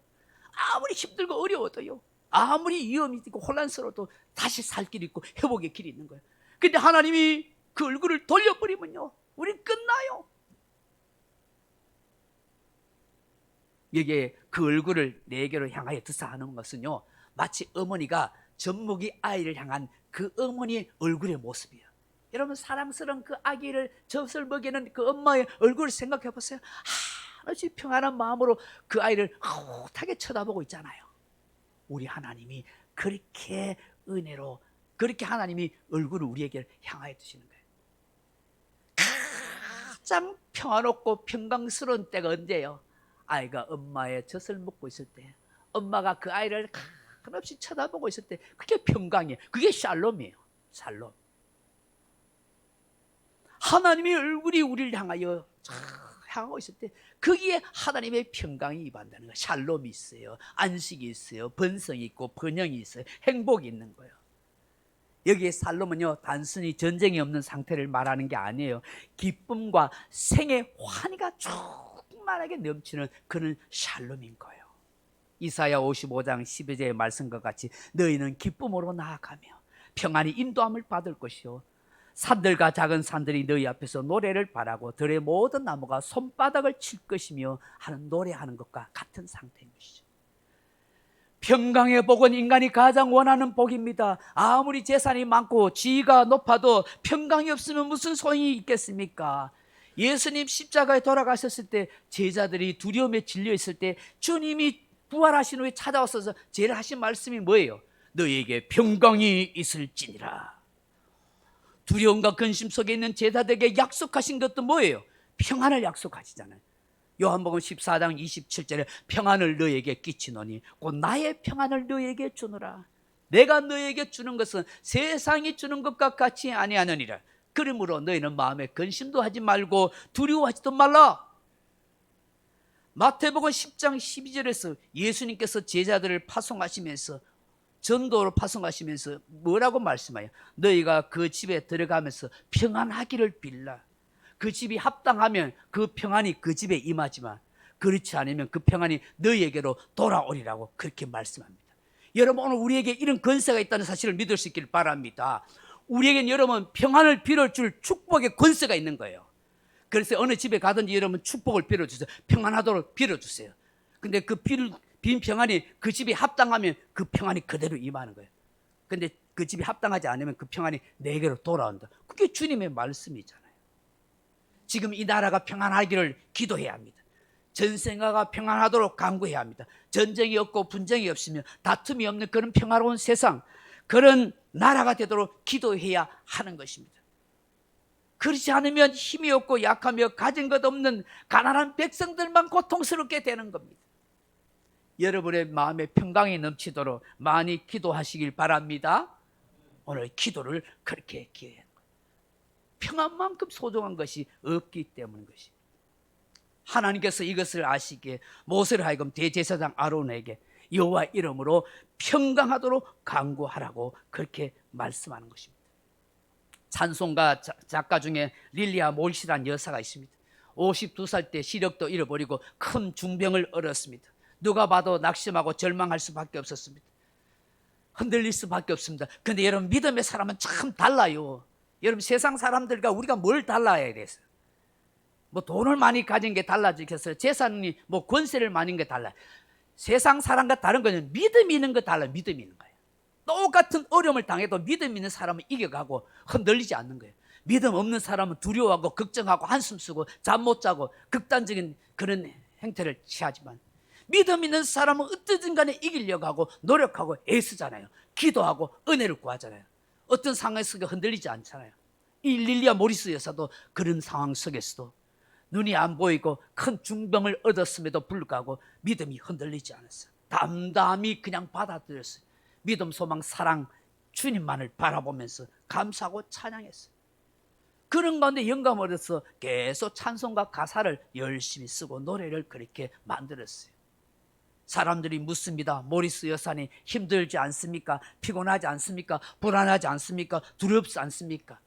아무리 힘들고 어려워도요, 아무리 위험이 있고 혼란스러워도 다시 살 길이 있고 회복의 길이 있는 거예요. 근데 하나님이 그 얼굴을 돌려버리면요, 우린 끝나요. 여기에 그 얼굴을 내게로 향하여 드사 하는 것은요, 마치 어머니가 젖먹이 아이를 향한 그 어머니의 얼굴의 모습이에요. 여러분, 사랑스러운 그 아기를 젖을 먹이는 그 엄마의 얼굴을 생각해 보세요. 한없이 평안한 마음으로 그 아이를 호탕하게 쳐다보고 있잖아요. 우리 하나님이 그렇게 은혜로, 그렇게 하나님이 얼굴을 우리에게 향하여 두시는 거예요. 가장 평안롭고 평강스러운 때가 언제예요? 아이가 엄마의 젖을 먹고 있을 때, 엄마가 그 아이를 한없이 쳐다보고 있을 때, 그게 평강이에요. 그게 샬롬이에요. 샬롬. 하나님의 얼굴이 우리를 향하여 향하고 있을 때 거기에 하나님의 평강이 임한다는 거예요. 샬롬이 있어요. 안식이 있어요. 번성이 있고 번영이 있어요. 행복이 있는 거예요. 여기에 샬롬은요, 단순히 전쟁이 없는 상태를 말하는 게 아니에요. 기쁨과 생의 환희가 충만하게 넘치는 그런 샬롬인 거예요. 이사야 55장 12절의 말씀과 같이 너희는 기쁨으로 나아가며 평안히 인도함을 받을 것이요, 산들과 작은 산들이 너희 앞에서 노래를 바라고 들의 모든 나무가 손바닥을 칠 것이며 하는 노래하는 것과 같은 상태인 것이죠. 평강의 복은 인간이 가장 원하는 복입니다. 아무리 재산이 많고 지위가 높아도 평강이 없으면 무슨 소용이 있겠습니까? 예수님 십자가에 돌아가셨을 때 제자들이 두려움에 질려 있을 때 주님이 부활하신 후에 찾아와서 제일 하신 말씀이 뭐예요? 너희에게 평강이 있을지니라. 두려움과 근심 속에 있는 제자들에게 약속하신 것도 뭐예요? 평안을 약속하시잖아요. 요한복음 14장 27절에 평안을 너희에게 끼치노니 곧 나의 평안을 너희에게 주노라. 내가 너희에게 주는 것은 세상이 주는 것과 같이 아니하느니라. 그러므로 너희는 마음에 근심도 하지 말고 두려워하지도 말라. 마태복음 10장 12절에서 예수님께서 제자들을 파송하시면서 전도로 파송하시면서 뭐라고 말씀해요? 너희가 그 집에 들어가면서 평안하기를 빌라. 그 집이 합당하면 그 평안이 그 집에 임하지만 그렇지 않으면 그 평안이 너희에게로 돌아오리라고 그렇게 말씀합니다. 여러분, 오늘 우리에게 이런 권세가 있다는 사실을 믿을 수 있길 바랍니다. 우리에겐 여러분 평안을 빌어줄 축복의 권세가 있는 거예요. 그래서 어느 집에 가든지 여러분 축복을 빌어주세요. 평안하도록 빌어주세요. 근데 그 빈 평안이 그 집이 합당하면 그 평안이 그대로 임하는 거예요. 근데 그 집이 합당하지 않으면 그 평안이 내게로 돌아온다. 그게 주님의 말씀이잖아요. 지금 이 나라가 평안하기를 기도해야 합니다. 전생아가 평안하도록 간구해야 합니다. 전쟁이 없고 분쟁이 없으며 다툼이 없는 그런 평화로운 세상, 그런 나라가 되도록 기도해야 하는 것입니다. 그렇지 않으면 힘이 없고 약하며 가진 것 없는 가난한 백성들만 고통스럽게 되는 겁니다. 여러분의 마음에 평강이 넘치도록 많이 기도하시길 바랍니다. 오늘 기도를 그렇게 기해야 합니다. 평안만큼 소중한 것이 없기 때문인 것입니다. 하나님께서 이것을 아시기에 모세를 하여금 대제사장 아론에게 여호와 이름으로 평강하도록 간구하라고 그렇게 말씀하는 것입니다. 찬송가 작가 중에 릴리아 몰시라는 여사가 있습니다. 52살 때 시력도 잃어버리고 큰 중병을 얻었습니다. 누가 봐도 낙심하고 절망할 수밖에 없었습니다. 흔들릴 수밖에 없습니다. 그런데 여러분, 믿음의 사람은 참 달라요. 여러분, 세상 사람들과 우리가 뭘 달라야 돼서? 뭐 돈을 많이 가진 게 달라지겠어요? 재산이 뭐 권세를 많은 게 달라요? 세상 사람과 다른 거는 믿음이 있는 거 달라요. 믿음이 있는 거예요. 똑같은 어려움을 당해도 믿음 있는 사람은 이겨가고 흔들리지 않는 거예요. 믿음 없는 사람은 두려워하고 걱정하고 한숨 쓰고 잠 못 자고 극단적인 그런 행태를 취하지만, 믿음 있는 사람은 어떻든 간에 이기려고 하고 노력하고 애쓰잖아요. 기도하고 은혜를 구하잖아요. 어떤 상황에서 흔들리지 않잖아요. 이 릴리아 모리스 여사도 그런 상황 속에서도 눈이 안 보이고 큰 중병을 얻었음에도 불구하고 믿음이 흔들리지 않았어요. 담담히 그냥 받아들였어요. 믿음, 소망, 사랑, 주님만을 바라보면서 감사하고 찬양했어요. 그런 가운데 영감을 얻어서 계속 찬송과 가사를 열심히 쓰고 노래를 그렇게 만들었어요. 사람들이 묻습니다. 모리스 여사님 힘들지 않습니까? 피곤하지 않습니까? 불안하지 않습니까? 두렵지 않습니까?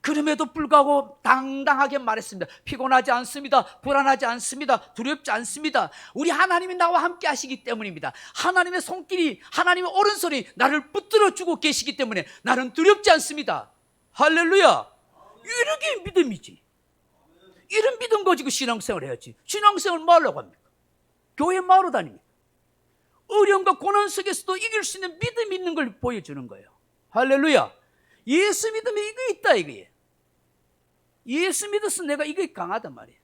그럼에도 불구하고 당당하게 말했습니다. 피곤하지 않습니다. 불안하지 않습니다. 두렵지 않습니다. 우리 하나님이 나와 함께 하시기 때문입니다. 하나님의 손길이, 하나님의 오른손이 나를 붙들어주고 계시기 때문에 나는 두렵지 않습니다. 할렐루야. 이렇게 믿음이지. 이런 믿음 가지고 신앙생활을 해야지. 신앙생활 뭐 하려고 합니까? 교회 뭐하러 다닙니까? 어려움과 고난 속에서도 이길 수 있는 믿음이 있는 걸 보여주는 거예요. 할렐루야. 예수 믿으면 이거 있다 이거예요. 예수 믿어서 내가 이게 강하단 말이에요.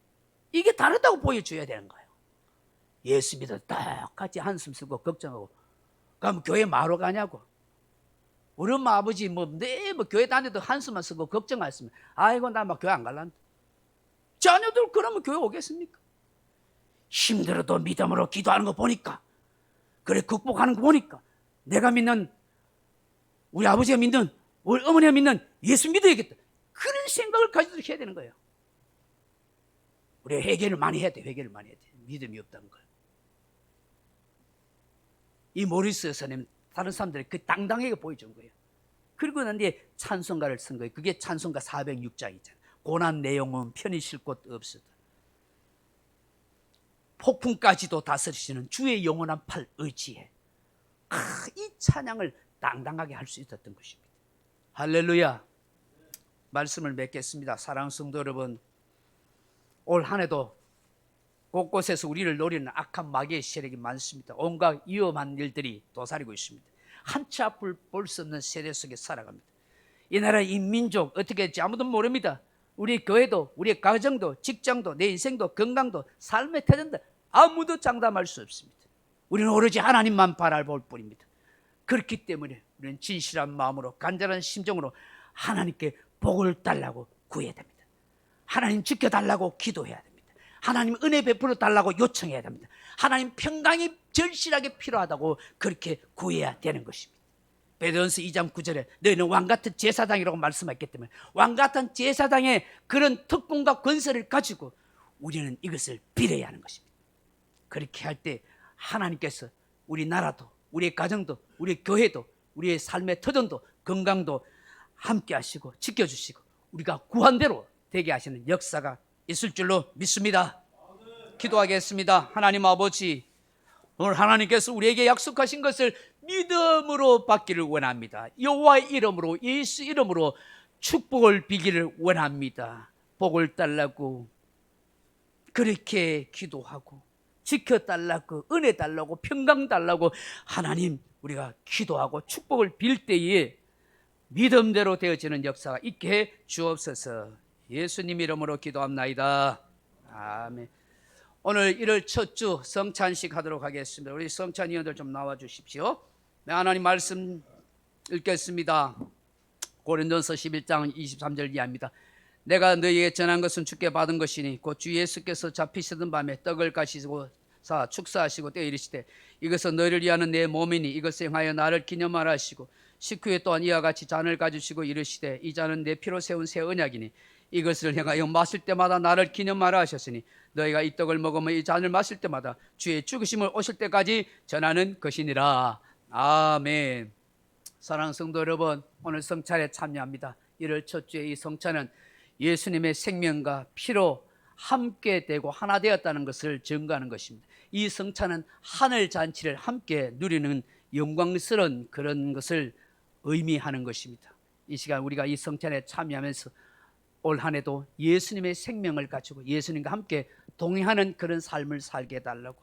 이게 다르다고 보여줘야 되는 거예요. 예수 믿어 똑같이 한숨 쓰고 걱정하고 그럼 교회 뭐하러 가냐고. 우리 엄마 아버지 뭐 교회 다녀도 한숨만 쓰고 걱정하시면 아이고 나 막 교회 안 갈란다. 자녀들 그러면 교회 오겠습니까? 힘들어도 믿음으로 기도하는 거 보니까, 그래 극복하는 거 보니까, 내가 믿는, 우리 아버지가 믿는, 우리 어머니가 믿는 예수 믿어야겠다, 그런 생각을 가지도록 해야 되는 거예요. 우리가 회개를 많이 해야 돼. 회개를 많이 해야 돼. 믿음이 없다는 거예요. 이 모리스 여사님 다른 사람들이 그 당당하게 보여준 거예요. 그리고 난 뒤에 찬송가를 쓴 거예요. 그게 찬송가 406장이잖아요. 고난 내용은 편히 쉴 곳 없으다. 폭풍까지도 다스리시는 주의 영원한 팔 의지해. 이 찬양을 당당하게 할 수 있었던 것입니다. 할렐루야. 말씀을 맺겠습니다. 사랑하는 성도 여러분, 올 한 해도 곳곳에서 우리를 노리는 악한 마귀의 세력이 많습니다. 온갖 위험한 일들이 도사리고 있습니다. 한치 앞을 볼 수 없는 세대 속에 살아갑니다. 이 나라 이 민족 어떻게 할지 아무도 모릅니다. 우리 교회도 우리 가정도 직장도 내 인생도 건강도 삶의 태도도 아무도 장담할 수 없습니다. 우리는 오로지 하나님만 바라볼 뿐입니다. 그렇기 때문에 우리는 진실한 마음으로 간절한 심정으로 하나님께 복을 달라고 구해야 됩니다. 하나님 지켜달라고 기도해야 됩니다. 하나님 은혜 베풀어 달라고 요청해야 됩니다. 하나님 평강이 절실하게 필요하다고 그렇게 구해야 되는 것입니다. 베드로전서 2장 9절에 너희는 왕같은 제사장이라고 말씀했기 때문에 왕같은 제사장의 그런 특권과 권세를 가지고 우리는 이것을 빌어야 하는 것입니다. 그렇게 할 때 하나님께서 우리 나라도 우리의 가정도 우리의 교회도 우리의 삶의 터전도 건강도 함께 하시고 지켜주시고 우리가 구한대로 되게 하시는 역사가 있을 줄로 믿습니다. 기도하겠습니다. 하나님 아버지, 오늘 하나님께서 우리에게 약속하신 것을 믿음으로 받기를 원합니다. 여호와의 이름으로 예수 이름으로 축복을 비기를 원합니다. 복을 달라고 그렇게 기도하고 지켜달라고 은혜 달라고 평강 달라고 하나님 우리가 기도하고 축복을 빌 때에 믿음대로 되어지는 역사가 있게 해 주옵소서. 예수님 이름으로 기도합나이다. 아멘. 오늘 1월 첫 주 성찬식 하도록 하겠습니다. 우리 성찬 위원들 좀 나와 주십시오. 네, 하나님 말씀 읽겠습니다. 고린도서 11장 23절 이하입니다. 내가 너희에게 전한 것은 주께 받은 것이니 곧 주 예수께서 잡히시던 밤에 떡을 가시고 축사하시고 떼어 이르시되 이것은 너희를 위하는 내 몸이니 이것을 행하여 나를 기념하라 하시고 식후에 또한 이와 같이 잔을 가지시고 이르시되 이 잔은 내 피로 세운 새 언약이니 이것을 행하여 마실 때마다 나를 기념하라 하셨으니 너희가 이 떡을 먹으면 이 잔을 마실 때마다 주의 죽으심을 오실 때까지 전하는 것이니라. 아멘. 사랑하는 성도 여러분, 오늘 성찬에 참여합니다. 1월 첫 주의 이 성찬은 예수님의 생명과 피로 함께 되고 하나 되었다는 것을 증거하는 것입니다. 이 성찬은 하늘 잔치를 함께 누리는 영광스러운 그런 것을 의미하는 것입니다. 이 시간 우리가 이 성찬에 참여하면서 올 한 해도 예수님의 생명을 가지고 예수님과 함께 동행하는 그런 삶을 살게 해달라고,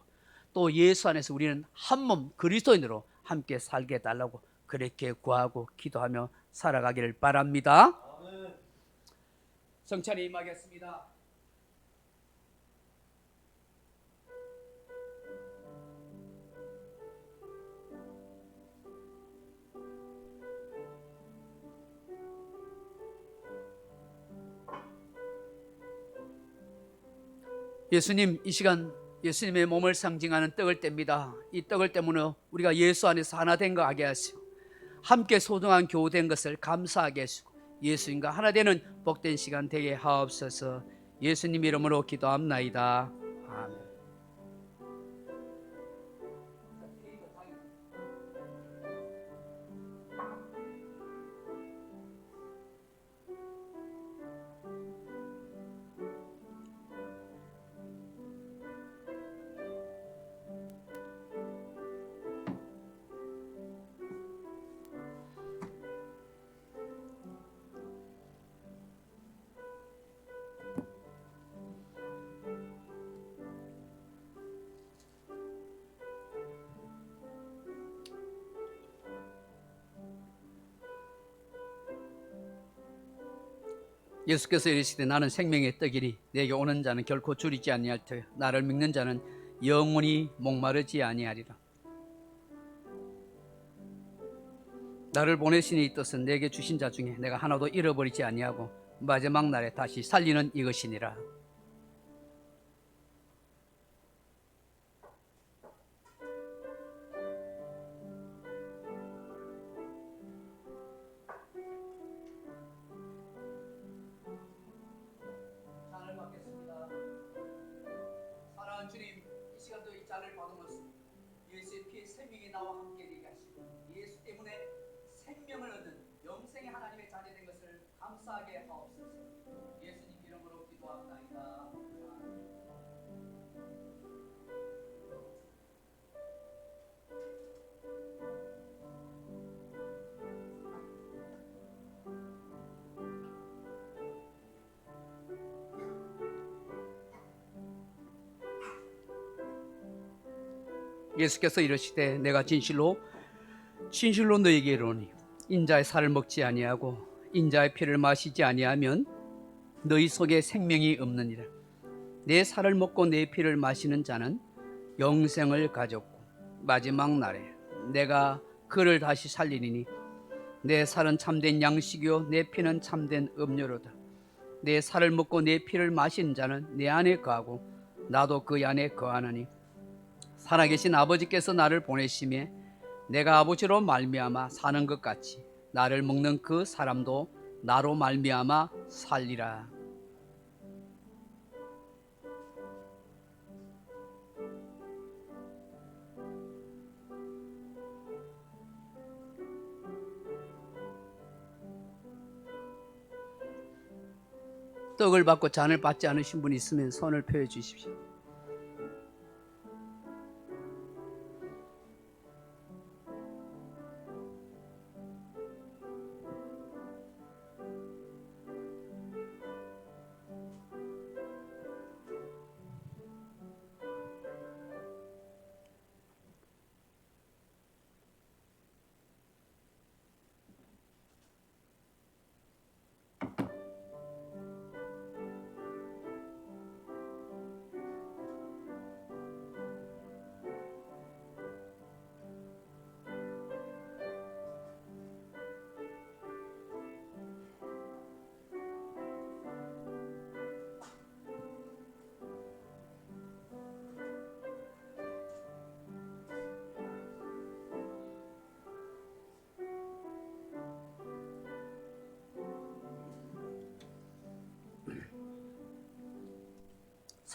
또 예수 안에서 우리는 한 몸 그리스도인으로 함께 살게 해달라고 그렇게 구하고 기도하며 살아가기를 바랍니다. 성찬에 임하겠습니다. 예수님, 이 시간 예수님의 몸을 상징하는 떡을 뗍니다. 이 떡을 때문에 우리가 예수 안에서 하나 된 거 알게 하시고 함께 소중한 교우된 것을 감사하게 하시고 예수님과 하나 되는 복된 시간 되게 하옵소서. 예수님 이름으로 기도합나이다. 아멘. 예수께서 이르시되 나는 생명의 떡이니 내게 오는 자는 결코 줄이지 아니할 터요 나를 믿는 자는 영원히 목마르지 아니하리라. 나를 보내신 이 뜻은 내게 주신 자 중에 내가 하나도 잃어버리지 아니하고 마지막 날에 다시 살리는 이것이니라. 잔을 받겠습니다. 사랑하는 주님, 이 시간도 이 잔을 받으면서 예수의 피에 생명이 나와 함께 되게 하시고 예수 때문에 생명을 얻는 영생의 하나님의 자녀 된 것을 감사하게 하옵소서. 예수님 이름으로 기도합나이다. 예수께서 이르시되 내가 진실로 너희에게 이르노니 인자의 살을 먹지 아니하고 인자의 피를 마시지 아니하면 너희 속에 생명이 없느니라. 내 살을 먹고 내 피를 마시는 자는 영생을 가졌고 마지막 날에 내가 그를 다시 살리리니 내 살은 참된 양식이요 내 피는 참된 음료로다. 내 살을 먹고 내 피를 마시는 자는 내 안에 거하고 나도 그 안에 거하느니 살아계신 아버지께서 나를 보내심에 내가 아버지로 말미암아 사는 것 같이 나를 먹는 그 사람도 나로 말미암아 살리라. 떡을 받고 잔을 받지 않으신 분이 있으면 손을 펴 주십시오.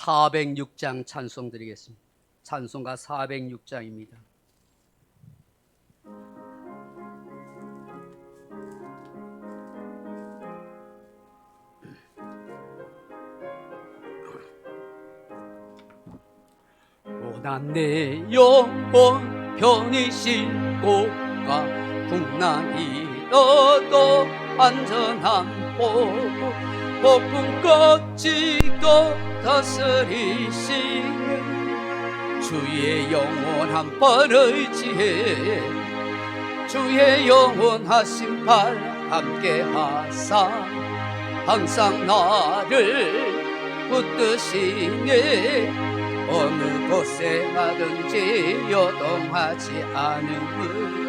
(406장) 찬송 드리겠습니다. 찬송가 406장입니다. 고난 내 영혼 편히 싣고 가 풍랑이 너도 안전한 곳 폭풍 거치고 다스리시는 주의 영원한 팔 의지해 주의 영원하신 팔 함께 하사 항상 나를 붙드시네 어느 곳에 가든지 요동하지 않음을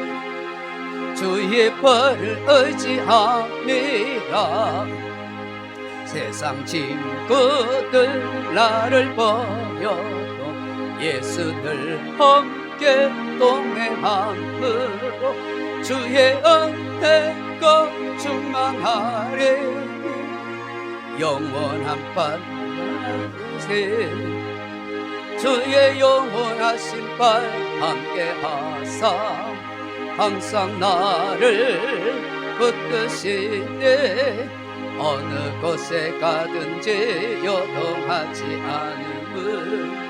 주의 팔을 의지함이라 세상 친구들 나를 버려도 예수들 함께 동행함으로 주의 은혜가 충만하리 영원한 밤새 주의 영원하신 팔 함께 하사 항상 나를 붙드시네 어느 곳에 가든지 요동하지 않음을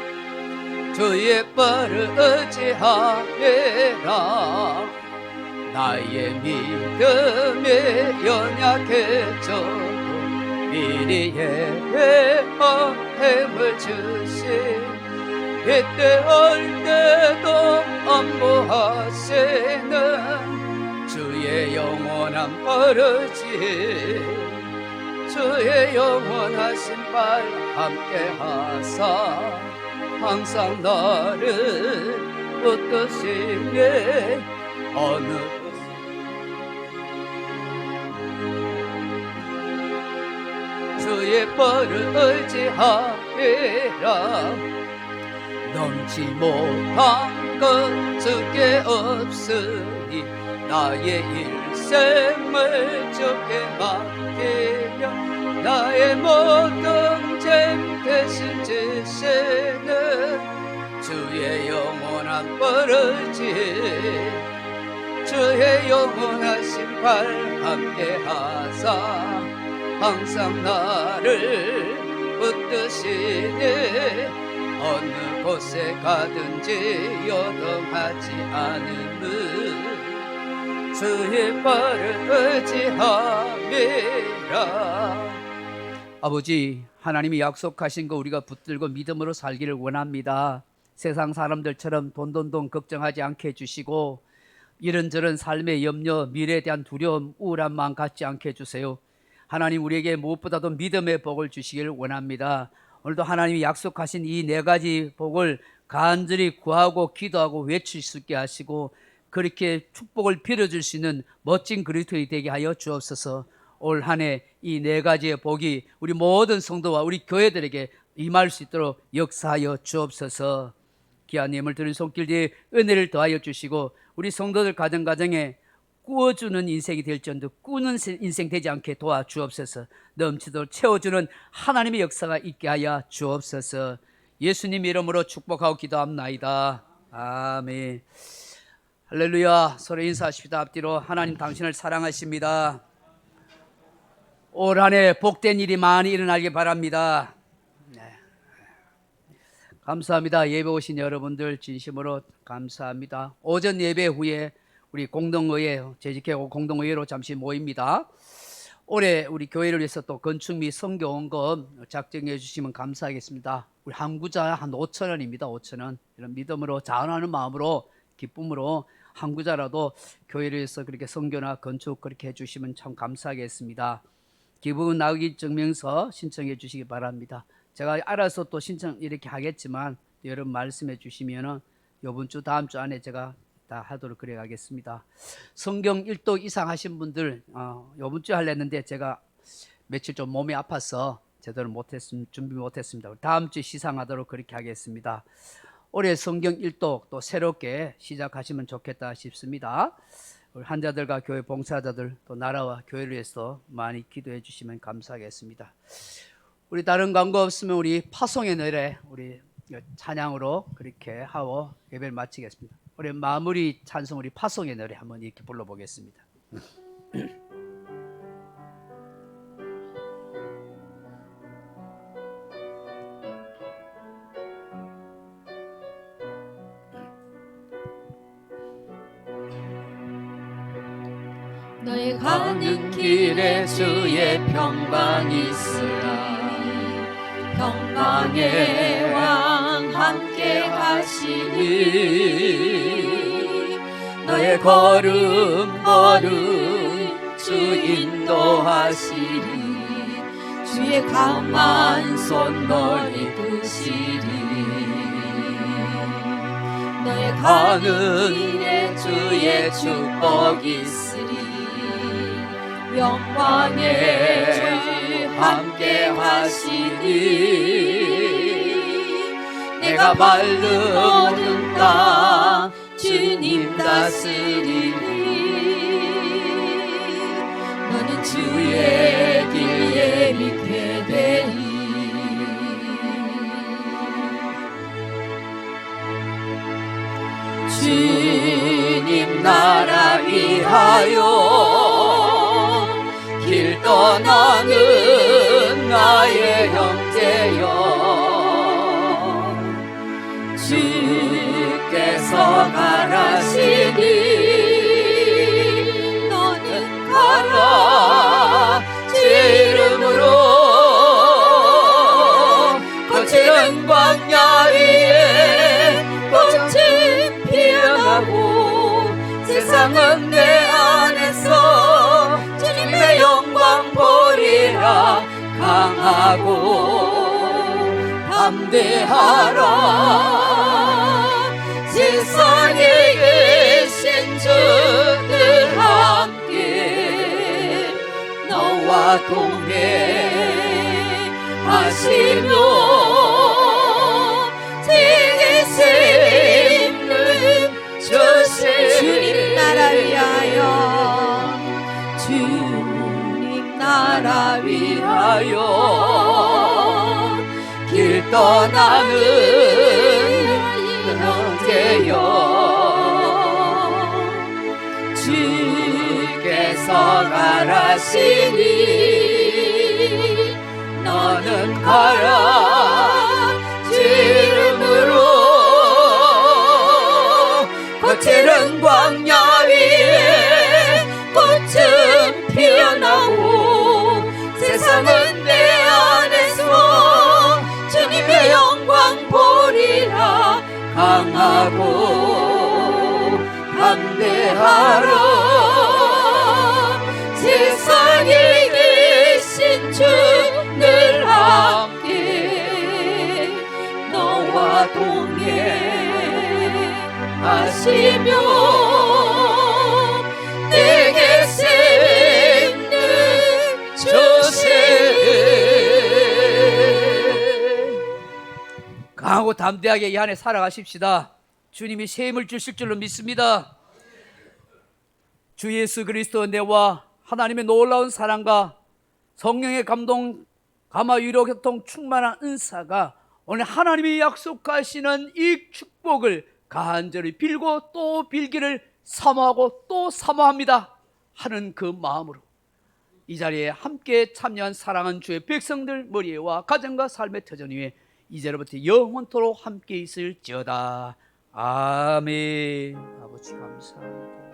주의 팔을 의지하리라 나의 믿음이 연약해져도 미리 예배한 힘을 주신 이때 올 때도 안보하시는 주의 영원한 팔을지 주의 영원하신 팔 함께 하사 항상 나를 붙드시네 어느 주의 팔을 의지하리라 넘지 못한 것 주께 없으니 나의 일생을 주께 맡기며 나의 모든 짐 대신 지시는 주의 영원한 팔을지 주의 영원하신 팔 함께 하사 항상 나를 붙드시네 어느 곳에 가든지 요동하지 않음을 주의 팔을 의지함이라 아버지 하나님이 약속하신 거 우리가 붙들고 믿음으로 살기를 원합니다. 세상 사람들처럼 돈 걱정하지 않게 해주시고 이런저런 삶의 염려, 미래에 대한 두려움, 우울한 마음 갖지 않게 해주세요. 하나님 우리에게 무엇보다도 믿음의 복을 주시기를 원합니다. 오늘도 하나님이 약속하신 이 네 가지 복을 간절히 구하고 기도하고 외칠 수 있게 하시고 그렇게 축복을 빌어줄 수 있는 멋진 그리스도인이 되게 하여 주옵소서. 올 한 해 이 네 가지의 복이 우리 모든 성도와 우리 교회들에게 임할 수 있도록 역사하여 주옵소서. 귀한 예물 드린 손길 뒤에 은혜를 더하여 주시고 우리 성도들 가정에 꾸어주는 인생이 될지언정 꾸는 인생 되지 않게 도와주옵소서. 넘치도록 채워주는 하나님의 역사가 있게 하여 주옵소서. 예수님 이름으로 축복하고 기도합나이다. 아멘. 할렐루야. 서로 인사하십시다. 앞뒤로. 하나님 당신을 사랑하십니다. 올 한 해 복된 일이 많이 일어나길 바랍니다. 네. 감사합니다. 예배 오신 여러분들 진심으로 감사합니다. 오전 예배 후에 우리 공동의회, 재직회고 공동의회로 잠시 모입니다. 올해 우리 교회를 위해서 또 건축 및 선교원금 작정해 주시면 감사하겠습니다. 우리 한 구자 한 5,000원입니다. 5,000원. 이런 믿음으로 자원하는 마음으로 기쁨으로 한 구자라도 교회를 위해서 그렇게 선교나 건축 그렇게 해주시면 참 감사하겠습니다. 기부 나오기 증명서 신청해 주시기 바랍니다. 제가 알아서 또 신청 이렇게 하겠지만 여러분 말씀해 주시면은 이번 주 다음 주 안에 제가 다 하도록 그래 가겠습니다. 성경 1도 이상 하신 분들 이번 주에 하려는데 제가 며칠 좀 몸이 아파서 제대로 준비 못했습니다. 다음 주에 시상하도록 그렇게 하겠습니다. 올해 성경 1도 또 새롭게 시작하시면 좋겠다 싶습니다. 우리 환자들과 교회 봉사자들 또 나라와 교회를 위해서 많이 기도해 주시면 감사하겠습니다. 우리 다른 광고 없으면 우리 파송의 노래 우리 찬양으로 그렇게 하고 예배를 마치겠습니다. 우리 마무리 찬송 우리 파송의 노래 한번 이렇게 불러보겠습니다. 너의 가는 길에 주의 평강이 있으라. 평강의 왕 함께 하시니 너의 걸음 주 인도하시리. 주의 강한 손 너를 이끄시리. 너의 가는 길에 주의 축복이 있으리. 영광의 주 함께 하시니 내가 밟는 모든 땅 주님 다스리니. 너는 주의 길 예비케 되리. 주님 나라 위하여 길 떠나는 나의 형제여. 주께서 가라시니 너는 가라. 주 이름으로 거칠은 광야 위에 꽃이 피어나고 세상은 내 안에서 주님의 영광 보리라. 강하고 담대하라. 세상에 계신 주들 함께 너와 동행하시며 지기심을 주신 주님 나라 위하여. 주님 나라 위하여 길 떠나는 형제여. 주께서 가라시니 너는 가라. 주 이름으로 거칠은 광야 위에 꽃은 피어나고 세상은 내 안에서 주님의 영광 보리라. 하고 담대하라. 세상에 계신 주 늘 함께 너와 동행하시며 내게 생명 주세. 강하고 담대하게 이 안에 살아가십시다. 주님이 새 힘을 주실 줄로 믿습니다. 주 예수 그리스도 은혜와 하나님의 놀라운 사랑과 성령의 감동, 감화, 위로, 교통, 충만한 은사가 오늘 하나님이 약속하시는 이 축복을 간절히 빌고 또 빌기를 사모하고 또 사모합니다 하는 그 마음으로 이 자리에 함께 참여한 사랑하는 주의 백성들 머리와 가정과 삶의 터전 위에 이제로부터 영원토록 함께 있을지어다. 아멘. 아버지 감사합니다.